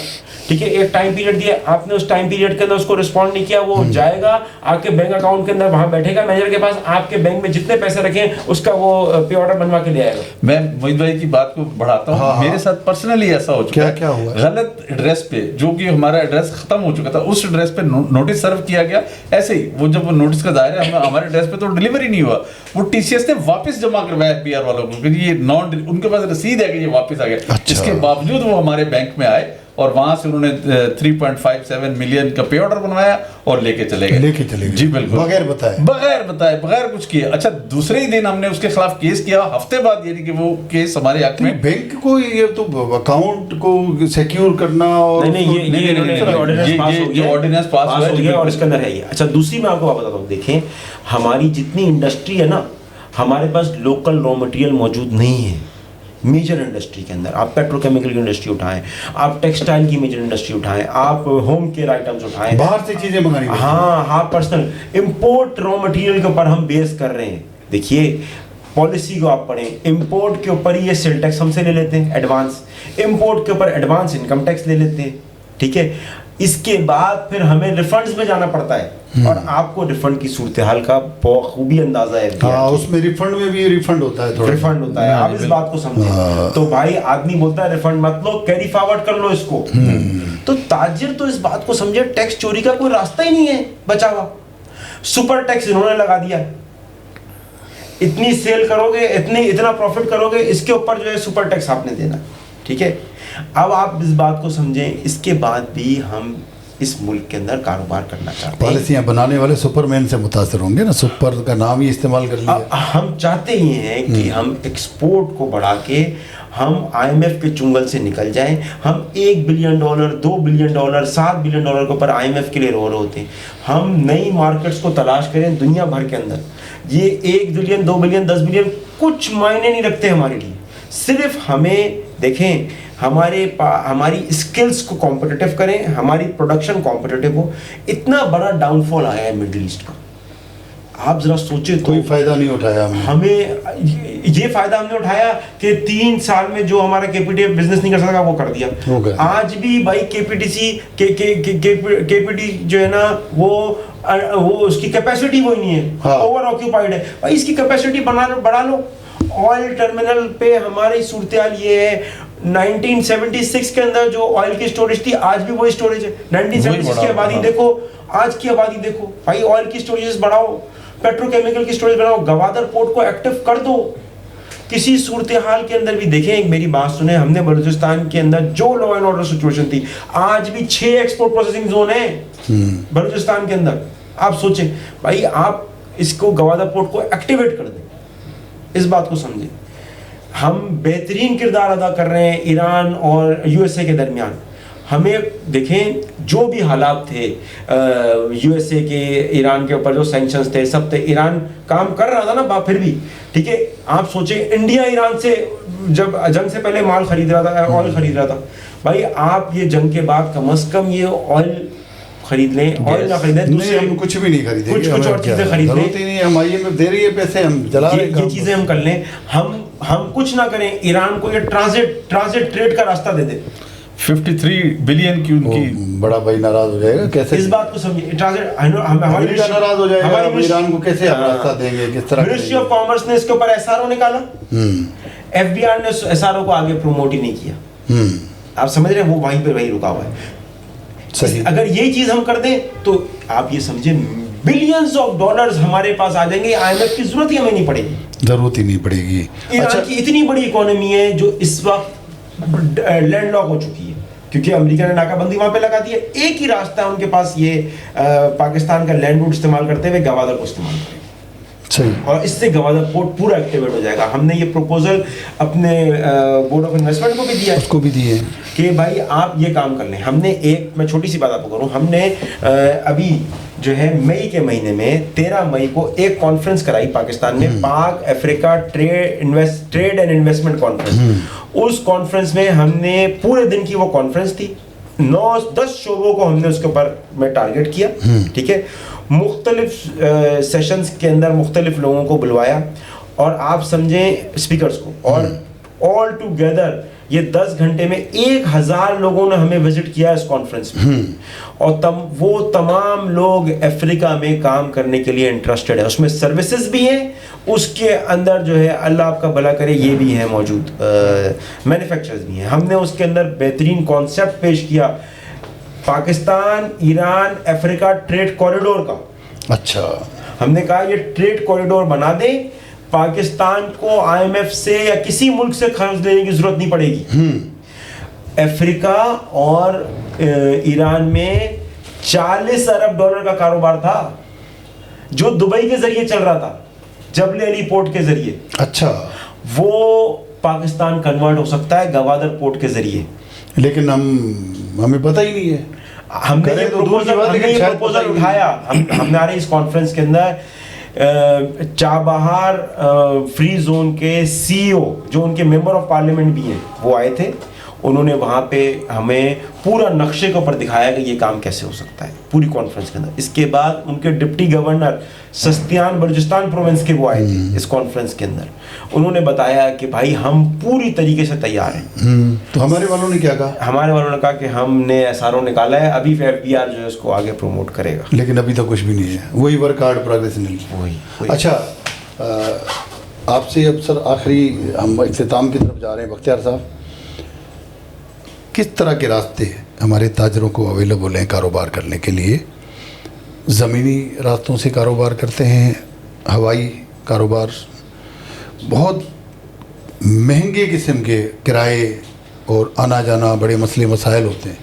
ٹھیک ہے، ایک ٹائم پیریڈ دیا، آپ نے اس ٹائم پیریڈ کے اندر اس کو رسپونڈ نہیں کیا، وہ جائے گا آپ کے بینک اکاؤنٹ کے اندر، وہاں بیٹھے گا مینیجر کے پاس، آپ کے بینک میں جتنے پیسے رکھیں اس کا وہ پے آرڈر بنوا کے لے آئے گا. میں معید بھائی کی بات کو بڑھاتا ہوں. میرے ساتھ پرسنلی ایسا ہو چکا ہے، کیا ہوا؟ غلط ایڈریس پہ، جو کہ ہمارا ایڈریس ختم ہو چکا تھا، اس ایڈریس پہ نوٹس سرو کیا گیا. ایسے ہی وہ جب وہ نوٹس کا ظاہر ہے ہمارے ایڈریس پہ تو ڈلیوری نہیں ہوا، وہ ٹی سی ایس نے واپس جمع کروایا ایف بی آر والوں کو، کہ یہ ان کے پاس رسید ہے کہ یہ واپس آ گیا. اس کے باوجود وہ ہمارے بینک میں آئے اور وہاں سے انہوں نے 3.57 ملین کا پے آرڈر بنوایا اور لے کے چلے گئے. جی بالکل، بغیر بتائے بغیر کچھ کیے. اچھا، دوسرے ہی دن ہم نے اس کے خلاف کیس کیا، ہفتے بعد، یعنی کہ وہ کیس ہمارے حق میں. بینک کو یہ تو اکاؤنٹ کو سیکیور کرنا اور یہ آرڈیننس پاس ہوا ہے اور اس کے اندر ہے یہ. اچھا، دوسری میں آپ کو بتاتا ہوں، دیکھیں ہماری جتنی انڈسٹری ہے نا، ہمارے پاس لوکل را مٹیریل موجود نہیں ہے. میجر انڈسٹری کے اندر آپ پیٹرو کیمیکل کی انڈسٹری اٹھائیں، آپ ٹیکسٹائل کی میجر انڈسٹری اٹھائیں، آپ ہوم کیئر آئٹمس اٹھائیں، باہر سے چیزیں منگانی. ہاں پرسنل امپورٹ را مٹیریل کے اوپر ہم بیس کر رہے ہیں. دیکھیے پالیسی کو آپ پڑھیں، امپورٹ کے اوپر یہ سیل ٹیکس ہم سے لے لیتے ہیں ایڈوانس، امپورٹ کے اوپر ایڈوانس انکم ٹیکس لے لیتے ہیں. ٹھیک ہے، اس کے بعد پھر ہمیں ریفنڈز میں جانا پڑتا ہے، اور آپ کو ریفنڈ کی صورتحال کا بخوبی اندازہ ہے. ہاں، اس میں ریفنڈ میں بھی ریفنڈ ہوتا ہے، تھوڑا ریفنڈ ہوتا ہے. آپ اس بات کو سمجھیں. تو بھائی آدمی بولتا ہے ریفنڈ مت لو، کیری فارورڈ کر لو اس کو. تو تاجر تو اس بات کو سمجھے ٹیکس چوری کا کوئی راستہ ہی نہیں ہے بچا ہوا. سپر ٹیکس انہوں نے لگا دیا، اتنی سیل کرو گے، اتنا پروفٹ کرو گے، اس کے اوپر جو ہے سپر ٹیکس آپ نے دینا. ٹھیک ہے، اب آپ اس بات کو سمجھیں. اس کے بعد بھی ہم اس ملک کے اندر کاروبار کرنا چاہتے ہیں. پالیسیاں بنانے والے سپر مین سے متاثر ہوں گے نا, سپر کا نام ہی استعمال کر لیا. ہم چاہتے ہی ہیں کہ ہم ایکسپورٹ کو بڑھا کے ہم IMF کے چنگل سے نکل جائیں. ہم $1 بلین, $2 بلین, $7 بلین کے اوپر IMF کے لیے رو رہے ہوتے ہیں. ہم نئی مارکیٹس کو تلاش کریں دنیا بھر کے اندر. یہ 1 بلین, 2 بلین, 10 بلین کچھ معنی نہیں رکھتے ہمارے لیے. صرف ہمیں دیکھیں ہماری اسکلس کو کمپٹیٹیو کریں, ہماری پروڈکشن کمپٹیٹیو ہو. اتنا بڑا ڈاؤن فال آیا ہے مڈل ایسٹ کا, آپ ذرا سوچیں. کوئی فائدہ نہیں اٹھایا ہمیں یہ فائدہ ہم نے اٹھایا کہ 3 سال میں جو ہمارا KPT بزنس نہیں کر سکتا وہ کر دیا. آج بھی بھائی KPT جو ہے نا وہ اس کی کیپیسٹی وہی نہیں ہے, اوور آکیوپائڈ ہے. بھائی اس کی کیپیسٹی بڑھا لو. آئل ٹرمینل پہ ہماری صورتحال یہ ہے, 1976 کے اندر جو آئل کی اسٹوریج تھی آج بھی وہی اسٹوریج ہے. 1976 کی آبادی دیکھو, آج کی آبادی دیکھو. بھائی آئل کی اسٹوریجز بڑھاؤ, پیٹرو کیمیکل کی اسٹوریج بڑھاؤ, گوادر پورٹ کو ایکٹیو کر دو. کسی صورتحال کے اندر بھی دیکھیں, ایک میری بات سنیں, ہم نے بلوچستان کے اندر جو لا اینڈ آرڈر سچویشن تھی, آج بھی 6 ایکسپورٹ پروسیسنگ زون ہیں بلوچستان کے اندر. آپ سوچیں بھائی, آپ اس کو گوادر پورٹ کو ایکٹیویٹ کر دیں. اس بات کو سمجھیں. ہم بہترین کردار ادا کر رہے ہیں ایران اور USA کے درمیان. ہمیں دیکھیں جو بھی حالات تھے USA کے ایران کے اوپر جو سینکشنز تھے سب تھے, ایران کام کر رہا تھا نا پھر بھی, ٹھیک ہے. آپ سوچیں انڈیا ایران سے جب جنگ سے پہلے مال خرید رہا تھا, آئل خرید رہا تھا. بھائی آپ یہ جنگ کے بعد کم از کم یہ آئل خرید لیں, آئل نہ خریدیں, دوسرے ہم کچھ بھی نہیں خریدیں, کچھ اور چیزیں خرید لیں. ضرورت ہی نہیں ہے, ہم IMF دے رہی ہے پیسے, ہم چلا رہے ہیں, یہ چیزیں ہم کر لیں. ہم کچھ نہ کریں, ایران کو یہ ٹرانزٹ ٹریڈ کا راستہ دے دیں. 53 بلین کی ان کی, بڑا بھائی ناراض ہو جائے گا. کیسے اس بات کو سمجھیے, ہماری ناراض ہو جائے گا, ایران کو کیسے راستہ دیں گے, کس طرح. منسٹری آف کامرس نے اس کے اوپر SRO نکالا, FBR نے SRO کو آگے پروموٹ ہی نہیں کیا. آپ سمجھ رہے ہیں, وہ وہیں پہ وہی رکا ہوا ہے. اگر یہی چیز ہم کر دیں تو آپ یہ سمجھیں بلینز آف ڈالرز ہمارے پاس آ جائیں گے. IMF کی ضرورت ہی ہمیں نہیں پڑے گی, ضرورت ہی نہیں پڑے گی. ایران کی اتنی بڑی اکانومی ہے جو اس وقت لینڈ لاک ہو چکی ہے کیونکہ امریکہ نے ناکہ بندی وہاں پہ لگا دی ہے. ایک ہی راستہ ہے ان کے پاس, یہ پاکستان کا لینڈ روٹ استعمال کرتے ہوئے گوادر کو استعمال کریں, اور اس سے گوادر پورٹ پورا ایکٹیویٹ ہو جائے گا. ہم نے یہ پروپوزل اپنے بورڈ آف انویسٹمنٹ کو بھی دیا ہے, اس کو بھی دیے کہ بھائی آپ یہ کام کر لیں. ہم نے میں چھوٹی سی بات آپ کو کروں, ہم نے ابھی جو ہے مئی کے مہینے میں 13 مئی کو ایک کانفرنس کرائی پاکستان میں, پاک افریقہ ٹریڈ اینڈ انویسٹمنٹ کانفرنس. اس کانفرنس میں ہم نے پورے دن کی وہ کانفرنس تھی, 9-10 شعبوں کو ہم نے اس کے اوپر میں ٹارگٹ کیا, ٹھیک ہے. مختلف سیشنز کے اندر مختلف لوگوں کو بلوایا, اور آپ سمجھیں اسپیکرز کو, اور آل ٹوگیدر یہ 10 گھنٹے میں 1000 لوگوں نے ہمیں وزٹ کیا اس کانفرنس میں, اور وہ تمام لوگ افریقہ میں کام کرنے کے لیے انٹرسٹڈ ہیں. اس میں سروسز بھی ہیں, اس کے اندر جو ہے اللہ آپ کا بھلا کرے یہ بھی ہیں موجود, مینوفیکچرز بھی ہیں. ہم نے اس کے اندر بہترین کانسیپٹ پیش کیا, پاکستان ایران افریقہ ٹریڈ کوریڈور کا. اچھا, ہم نے کہا یہ ٹریڈ کوریڈور بنا دیں, پاکستان کو IMF سے یا کسی ملک سے قرض لینے کی ضرورت نہیں پڑے گی. افریقہ اور ایران میں $40 ارب کا کاروبار تھا جو دبئی کے ذریعے چل رہا تھا, جبل علی پورٹ کے ذریعے. اچھا, وہ پاکستان کنورٹ ہو سکتا ہے گوادر پورٹ کے ذریعے, لیکن ہمیں پتہ ہی نہیں ہے. ہم نے یہ پروپوزل اٹھایا. ہم نے آ رہی اس کانفرنس کے اندر چابہار فری زون کے CEO جو ان کے ممبر آف پارلیمنٹ بھی ہیں وہ آئے تھے. انہوں نے وہاں پہ ہمیں پورا نقشے کے اوپر دکھایا کہ یہ کام کیسے ہو سکتا ہے پوری کانفرنس کے اندر. اس کے بعد ان کے ڈپٹی گورنر سستیان بلوچستان پروونس کے وہ آئے تھے اس کانفرنس کے اندر. انہوں نے بتایا کہ بھائی ہم پوری طریقے سے تیار ہیں. تو ہمارے والوں نے کیا کہا؟ ہمارے والوں نے کہا کہ ہم نے SRO نکالا ہے, ابھی FBR جو ہے اس کو آگے پروموٹ کرے گا, لیکن ابھی تو کچھ بھی نہیں ہے, وہی ورک ہارڈ پروگریس نہیں. اچھا, آپ سے اب سر آخری ہم اختتام کی طرف جا رہے ہیں. بختیار صاحب, کس طرح کے راستے ہمارے تاجروں کو اویلیبل ہیں کاروبار کرنے کے لیے؟ زمینی راستوں سے کاروبار کرتے ہیں, ہوائی کاروبار, بہت مہنگے قسم کے کرائے اور آنا جانا بڑے مسئلے مسائل ہوتے ہیں.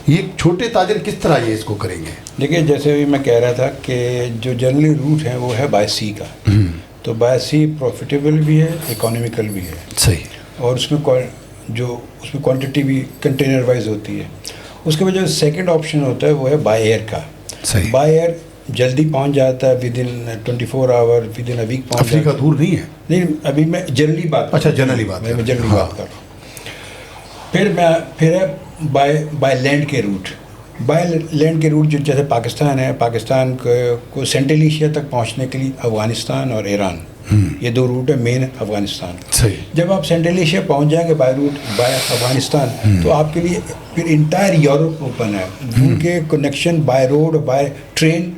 یہ چھوٹے تاجر کس طرح یہ اس کو کریں گے؟ دیکھیے جیسے ابھی میں کہہ رہا تھا کہ جو جنرلی روٹ ہے وہ ہے بائی سی کا، تو بائی سی پروفیٹیبل بھی ہے، اکانومیکل بھی ہے، صحیح، اور اس میں کوانٹٹی بھی کنٹینر وائز ہوتی ہے. اس کے بعد جو سیکنڈ آپشن ہوتا ہے وہ ہے بائی ایئر کا. صحیح، بائی ایئر جلدی پہنچ جاتا ہے، within 24 hour, within a week پہنچ جاتا ہے. افریقہ دور نہیں ہے؟ نہیں، ابھی میں جنرلی بات اچھا جنرلی بات میں جنرلی بات کر رہا ہوں. پھر ہے بائی لینڈ کے روٹ. بائی لینڈ کے روٹ جو جیسے پاکستان ہے، پاکستان کو سینٹرل ایشیا تک پہنچنے کے لیے افغانستان اور ایران، یہ دو روٹ ہے مین افغانستان. صحیح، جب آپ سینٹرل ایشیا پہنچ جائیں گے بائی روٹ بائی افغانستان، تو آپ کے لیے پھر انٹائر یورپ اوپن ہے. ان کے کنیکشن بائی روڈ اور بائی ٹرین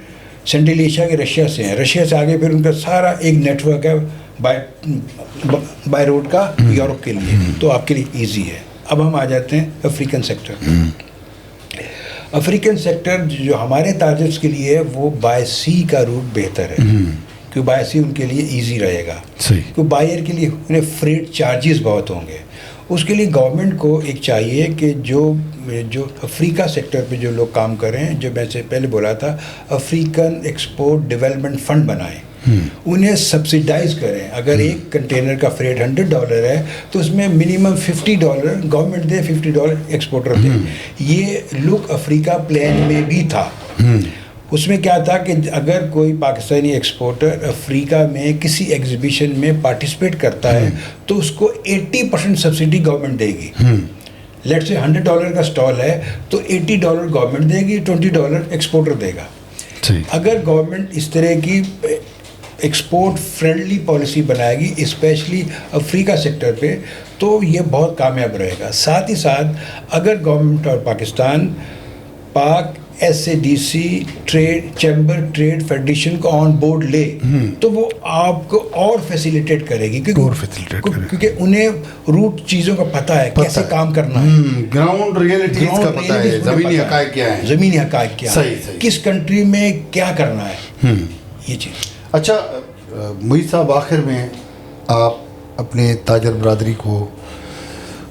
سینٹرل ایشیا کے رشیا سے ہیں. رشیا سے آگے پھر ان کا سارا ایک نیٹ ورک ہے بائی روڈ کا یورپ کے لیے، تو آپ کے لیے ایزی ہے. اب ہم آ جاتے ہیں افریقن سیکٹر. افریقن سیکٹر جو ہمارے تاجرس کے لیے ہے وہ بائی سی کا روٹ بہتر ہے، کیونکہ بائی سی ان کے لیے ایزی رہے گا. صحیح، کیونکہ بائی ایئر کے لیے انہیں فریٹ چارجز بہت ہوں گے. اس کے لیے گورنمنٹ کو ایک چاہیے کہ جو افریقہ سیکٹر پہ جو لوگ کام کر رہے ہیں، جو میں سے پہلے بولا تھا افریقن ایکسپورٹ ڈیولپمنٹ فنڈ بنائیں، انہیں سبسیڈائز کریں. اگر ایک کنٹینر کا فریٹ $100 ہے تو اس میں منیمم $50 گورنمنٹ دے، $50 ایکسپورٹر دے. یہ لک افریقہ پلان میں بھی تھا. اس میں کیا تھا کہ اگر کوئی پاکستانی ایکسپورٹر افریقہ میں کسی ایگزیبیشن میں پارٹیسپیٹ کرتا ہے تو اس کو 80% سبسڈی گورنمنٹ دے گی. لیٹ سے $100 کا اسٹال ہے تو $80 گورنمنٹ دے گی، $20 ایکسپورٹر دے گا. اگر گورنمنٹ اس طرح کی ایکسپورٹ فرینڈلی پالیسی بنائے گی اسپیشلی افریقہ سیکٹر پہ، تو یہ بہت کامیاب رہے گا. ساتھ ہی ساتھ اگر گورنمنٹ اور پاکستان پاک SADC چیمبر ٹریڈ فیڈریشن کو آن بورڈ لے تو وہ آپ کو اور فیسیلیٹیٹ کرے گی، کیونکہ انہیں روٹ چیزوں کا پتہ ہے، کیسے کام کرنا ہے، گراؤنڈ ریئلٹیز کا پتہ ہے، زمینی حقائق کیا ہیں، زمینی حقائق کیا ہیں، کس کنٹری میں کیا کرنا ہے، یہ چیز. اچھا معید صاحب، آخر میں آپ اپنے تاجر برادری کو،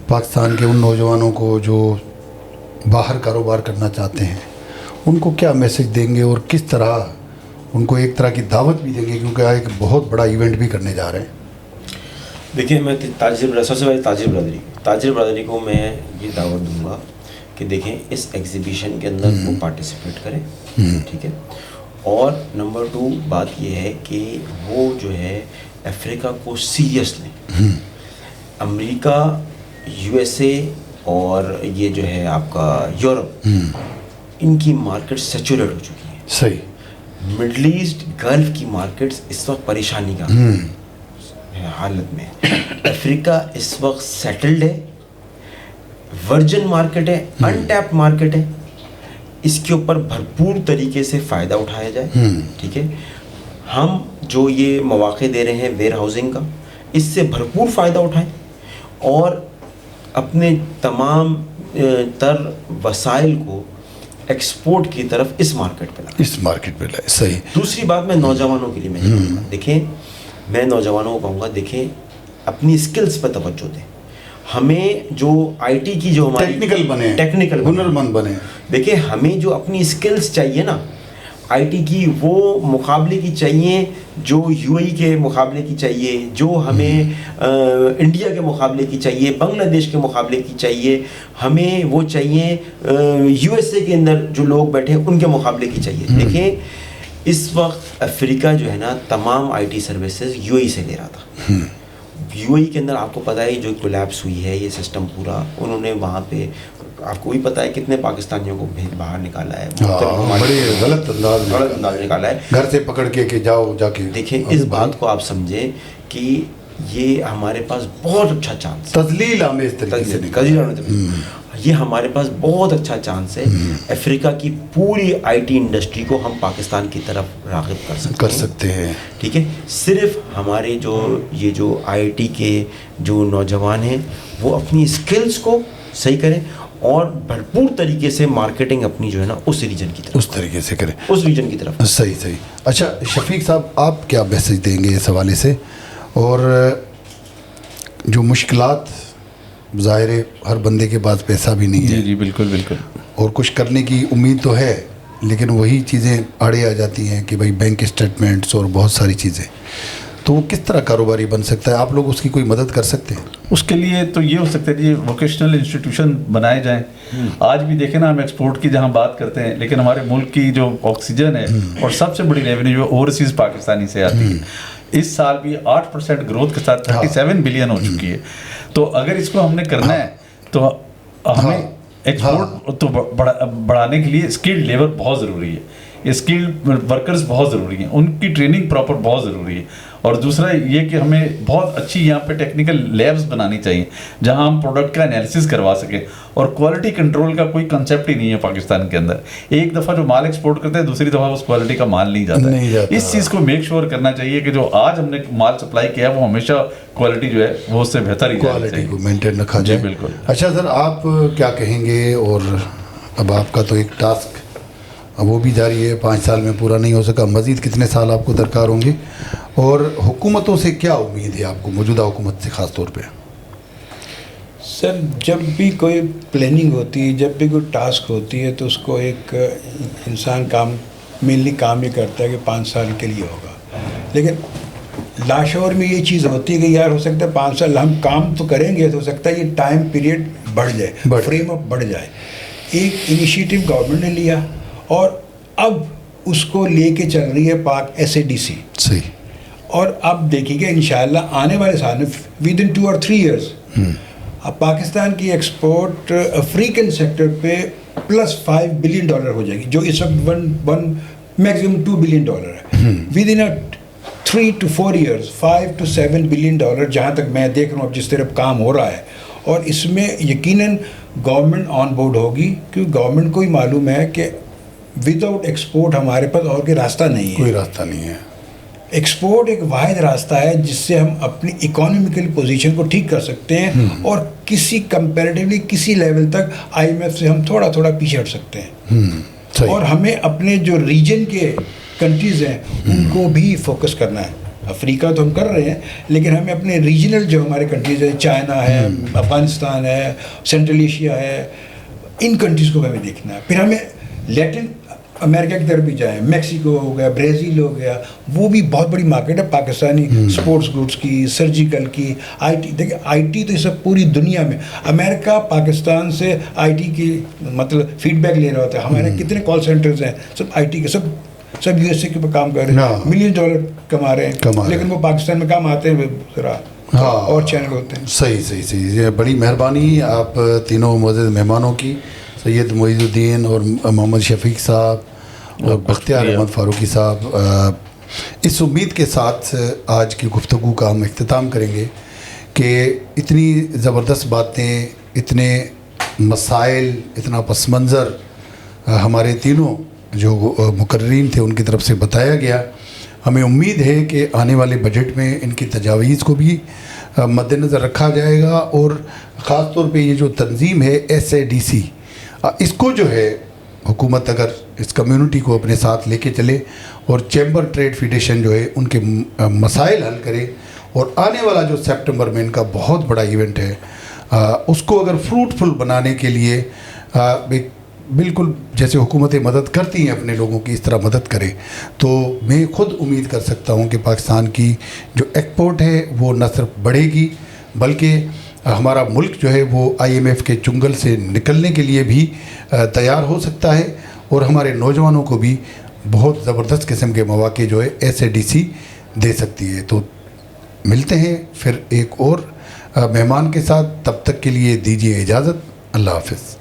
پاکستان کے ان نوجوانوں کو جو باہر کاروبار کرنا چاہتے ہیں، ان کو کیا میسج دیں گے اور کس طرح ان کو ایک طرح کی دعوت بھی دیں گے، کیونکہ ایک بہت بڑا ایونٹ بھی کرنے جا رہے ہیں؟ دیکھیں، میں سب سے پہلے تاجر برادری کو میں یہ دعوت دوں گا کہ دیکھیں اس ایگزیبیشن کے اندر وہ پارٹیسپیٹ کریں، ٹھیک ہے. اور نمبر 2 بات یہ ہے کہ وہ جو ہے افریقہ کو سیریس لیں. امریکہ، USA اور یہ جو ہے آپ کا یورپ، ان کی مارکیٹ سیچوریٹ ہو چکی ہے. صحیح. مڈل ایسٹ، گلف کی مارکیٹس اس وقت پریشانی کا حالت میں. افریقہ اس وقت سیٹلڈ ہے، ورجن مارکیٹ ہے، انٹیپڈ مارکیٹ ہے. اس کے اوپر بھرپور طریقے سے فائدہ اٹھایا جائے، ٹھیک ہے. ہم جو یہ مواقع دے رہے ہیں ویئر ہاؤسنگ کا، اس سے بھرپور فائدہ اٹھائیں اور اپنے تمام تر وسائل کو ایکسپورٹ کی طرف اس مارکیٹ پہ لائیں. صحیح. دوسری بات میں نوجوانوں کے لیے میں کہوں گا، دیکھیں میں نوجوانوں کو کہوں گا، دیکھیں اپنی اسکلس پہ توجہ دیں. ہمیں جو IT کی جو ہماری ٹیکنیکل ہنرمند بنے، دیکھیں ہمیں جو اپنی اسکلس چاہیے نا IT کی، وہ مقابلے کی چاہیے جو UAE کے مقابلے کی چاہیے، جو ہمیں انڈیا کے مقابلے کی چاہیے، بنگلہ دیش کے مقابلے کی چاہیے، ہمیں وہ چاہیے USA کے اندر جو لوگ بیٹھے ان کے مقابلے کی چاہیے. دیکھیں اس وقت افریقہ جو ہے نا تمام IT سروسز UAE سے لے رہا تھا. UAE کے اندر آپ کو پتہ ہے جو کولیپس ہوئی ہے یہ سسٹم پورا، انہوں نے وہاں پہ آپ کو بھی پتہ ہے کتنے پاکستانیوں کو باہر نکالا ہے، بڑے غلط انداز نکالا ہے، گھر سے پکڑ کے کہ جاؤ جا کے. دیکھیں اس بات کو آپ سمجھیں کہ یہ ہمارے پاس بہت اچھا چانس، تذلیل آمیز طریقے سے یہ ہمارے پاس بہت اچھا چانس ہے. افریقہ کی پوری IT انڈسٹری کو ہم پاکستان کی طرف راغب کر سکتے ہیں، ٹھیک ہے. صرف ہمارے یہ جو IT کے جو نوجوان ہیں وہ اپنی اسکلس کو صحیح کریں اور بھرپور طریقے سے مارکیٹنگ اپنی جو ہے نا اس ریجن کی طرف، اس طریقے سے کریں، اس ریجن کی طرف. صحیح. اچھا شفیق صاحب، آپ کیا میسج دیں گے اس حوالے سے، اور جو مشکلات ظاہر ہے ہر بندے کے پاس پیسہ بھی نہیں ہے, جی بالکل بالکل, اور کچھ کرنے کی امید تو ہے, لیکن وہی چیزیں آڑے آ جاتی ہیں کہ بھائی بینک اسٹیٹمنٹس اور بہت ساری چیزیں. تو وہ کس طرح کاروباری بن سکتا ہے؟ آپ لوگ اس کی کوئی مدد کر سکتے ہیں؟ اس کے لیے تو یہ ہو سکتا ہے کہ ووکیشنل انسٹیٹیوشن بنائے جائیں. آج بھی دیکھیں نا, ہم ایکسپورٹ کی جہاں بات کرتے ہیں, لیکن ہمارے ملک کی جو آکسیجن ہے اور سب سے بڑی ریونیو اوورسیز پاکستانی سے آتی ہے. اس سال بھی 8% گروتھ کے ساتھ 37 بلین ہو چکی ہے. تو اگر اس کو ہم نے کرنا ہے تو ہمیں ایکسپورٹ تو بڑھانے کے لیے اسکلڈ لیبر بہت ضروری ہے, اسکلڈ ورکرز بہت ضروری ہیں, ان کی ٹریننگ پراپر بہت ضروری ہے. اور دوسرا یہ کہ ہمیں بہت اچھی یہاں پہ ٹیکنیکل لیبز بنانی چاہیے جہاں ہم پروڈکٹ کا انالیسس کروا سکیں. اور کوالٹی کنٹرول کا کوئی کنسیپٹ ہی نہیں ہے پاکستان کے اندر. ایک دفعہ جو مال ایکسپورٹ کرتے ہیں دوسری دفعہ اس کوالٹی کا مال نہیں جاتا. اس چیز کو میک شور کرنا چاہیے کہ جو آج ہم نے مال سپلائی کیا ہے وہ ہمیشہ کوالٹی جو ہے وہ اس سے بہتر ہی کوالٹی کو مینٹین رکھا جائے. جی بالکل. اچھا سر, آپ کیا کہیں گے؟ اور اب آپ کا تو ایک ٹاسک وہ بھی جاری ہے, 5 سال میں پورا نہیں ہو سکا, مزید کتنے سال آپ کو درکار ہوں گے؟ اور حکومتوں سے کیا امید ہے آپ کو, موجودہ حکومت سے خاص طور پہ؟ سر, جب بھی کوئی پلاننگ ہوتی ہے, جب بھی کوئی ٹاسک ہوتی ہے, تو اس کو ایک انسان مینلی کام یہ کرتا ہے کہ 5 سال کے لیے ہوگا. لیکن لاشعور میں یہ چیز ہوتی ہے کہ یار ہو سکتا ہے 5 سال ہم کام تو کریں گے, تو ہو سکتا ہے یہ ٹائم پیریڈ بڑھ جائے, فریم اپ بڑھ جائے. ایک انیشیٹو گورنمنٹ نے لیا اور اب اس کو لے کے چل رہی ہے پاک SADC. صحیح. اور اب دیکھیے گا انشاءاللہ آنے والے سال میں ود ان 2 or 3 ایئرس اب پاکستان کی ایکسپورٹ افریقن سیکٹر پہ +5 بلین ڈالر ہو جائے گی, جو اس وقت میکسیمم $2 بلین ہے. With in 3 to 4 years 5 to 7 billion dollar, جہاں تک میں دیکھ رہا ہوں اب جس طرح کام ہو رہا ہے. اور اس میں یقیناً گورنمنٹ آن بورڈ ہوگی, کیونکہ گورنمنٹ کو ہی معلوم ہے کہ ود آؤٹ ایکسپورٹ ہمارے پاس اور کوئی راستہ نہیں ہے. کوئی راستہ نہیں ہے. ایکسپورٹ ایک واحد راستہ ہے جس سے ہم اپنی اکانومیکل پوزیشن کو ٹھیک کر سکتے ہیں, اور کسی کمپیریٹیولی کسی لیول تک IMF سے ہم تھوڑا تھوڑا پیچھے ہٹ سکتے ہیں. اور ہمیں اپنے جو ریجن کے کنٹریز ہیں ان کو بھی فوکس کرنا ہے. افریقہ تو ہم کر رہے ہیں, لیکن ہمیں اپنے ریجنل جو ہمارے کنٹریز ہیں, چائنا ہے, افغانستان ہے, سینٹرل ایشیا ہے, ان کنٹریز کو ہمیں دیکھنا ہے. پھر ہمیں لیٹن امریکہ کی طرف بھی جائیں, میکسیکو ہو گیا, برازیل ہو گیا, وہ بھی بہت بڑی مارکیٹ ہے پاکستانی اسپورٹس گوڈس کی, سرجیکل کی, IT. دیکھیں IT تو یہ سب پوری دنیا میں, امریکہ پاکستان سے IT کی مطلب فیڈ بیک لے رہا ہوتا ہے. ہمارے کتنے کال سینٹرز ہیں سب IT کے, سب USA کے کام کر رہے ہیں, $1 ملین کما رہے ہیں, لیکن وہ پاکستان میں کام آتے ہیں ذرا اور چینل ہوتے ہیں. صحیح. بڑی مہربانی آپ تینوں معزز مہمانوں کی, سید معیز الدین اور محمد شفیق صاحب اور بختیار احمد فاروقی صاحب. اس امید کے ساتھ آج کی گفتگو کا ہم اختتام کریں گے کہ اتنی زبردست باتیں, اتنے مسائل, اتنا پس منظر ہمارے تینوں جو مقررین تھے ان کی طرف سے بتایا گیا. ہمیں امید ہے کہ آنے والے بجٹ میں ان کی تجاویز کو بھی مد نظر رکھا جائے گا, اور خاص طور پہ یہ جو تنظیم ہے SADC, اس کو جو ہے حکومت اگر اس کمیونٹی کو اپنے ساتھ لے کے چلے اور چیمبر ٹریڈ فیڈریشن جو ہے ان کے مسائل حل کرے, اور آنے والا جو سپٹمبر میں ان کا بہت بڑا ایونٹ ہے اس کو اگر فروٹفل بنانے کے لیے بالکل جیسے حکومتیں مدد کرتی ہیں اپنے لوگوں کی, اس طرح مدد کرے, تو میں خود امید کر سکتا ہوں کہ پاکستان کی جو ایکسپورٹ ہے وہ نہ صرف بڑھے گی بلکہ ہمارا ملک جو ہے وہ IMF کے چنگل سے نکلنے کے لیے بھی تیار ہو سکتا ہے, اور ہمارے نوجوانوں کو بھی بہت زبردست قسم کے مواقع جو ہے SADC دے سکتی ہے. تو ملتے ہیں پھر ایک اور مہمان کے ساتھ, تب تک کے لیے دیجیے اجازت. اللہ حافظ.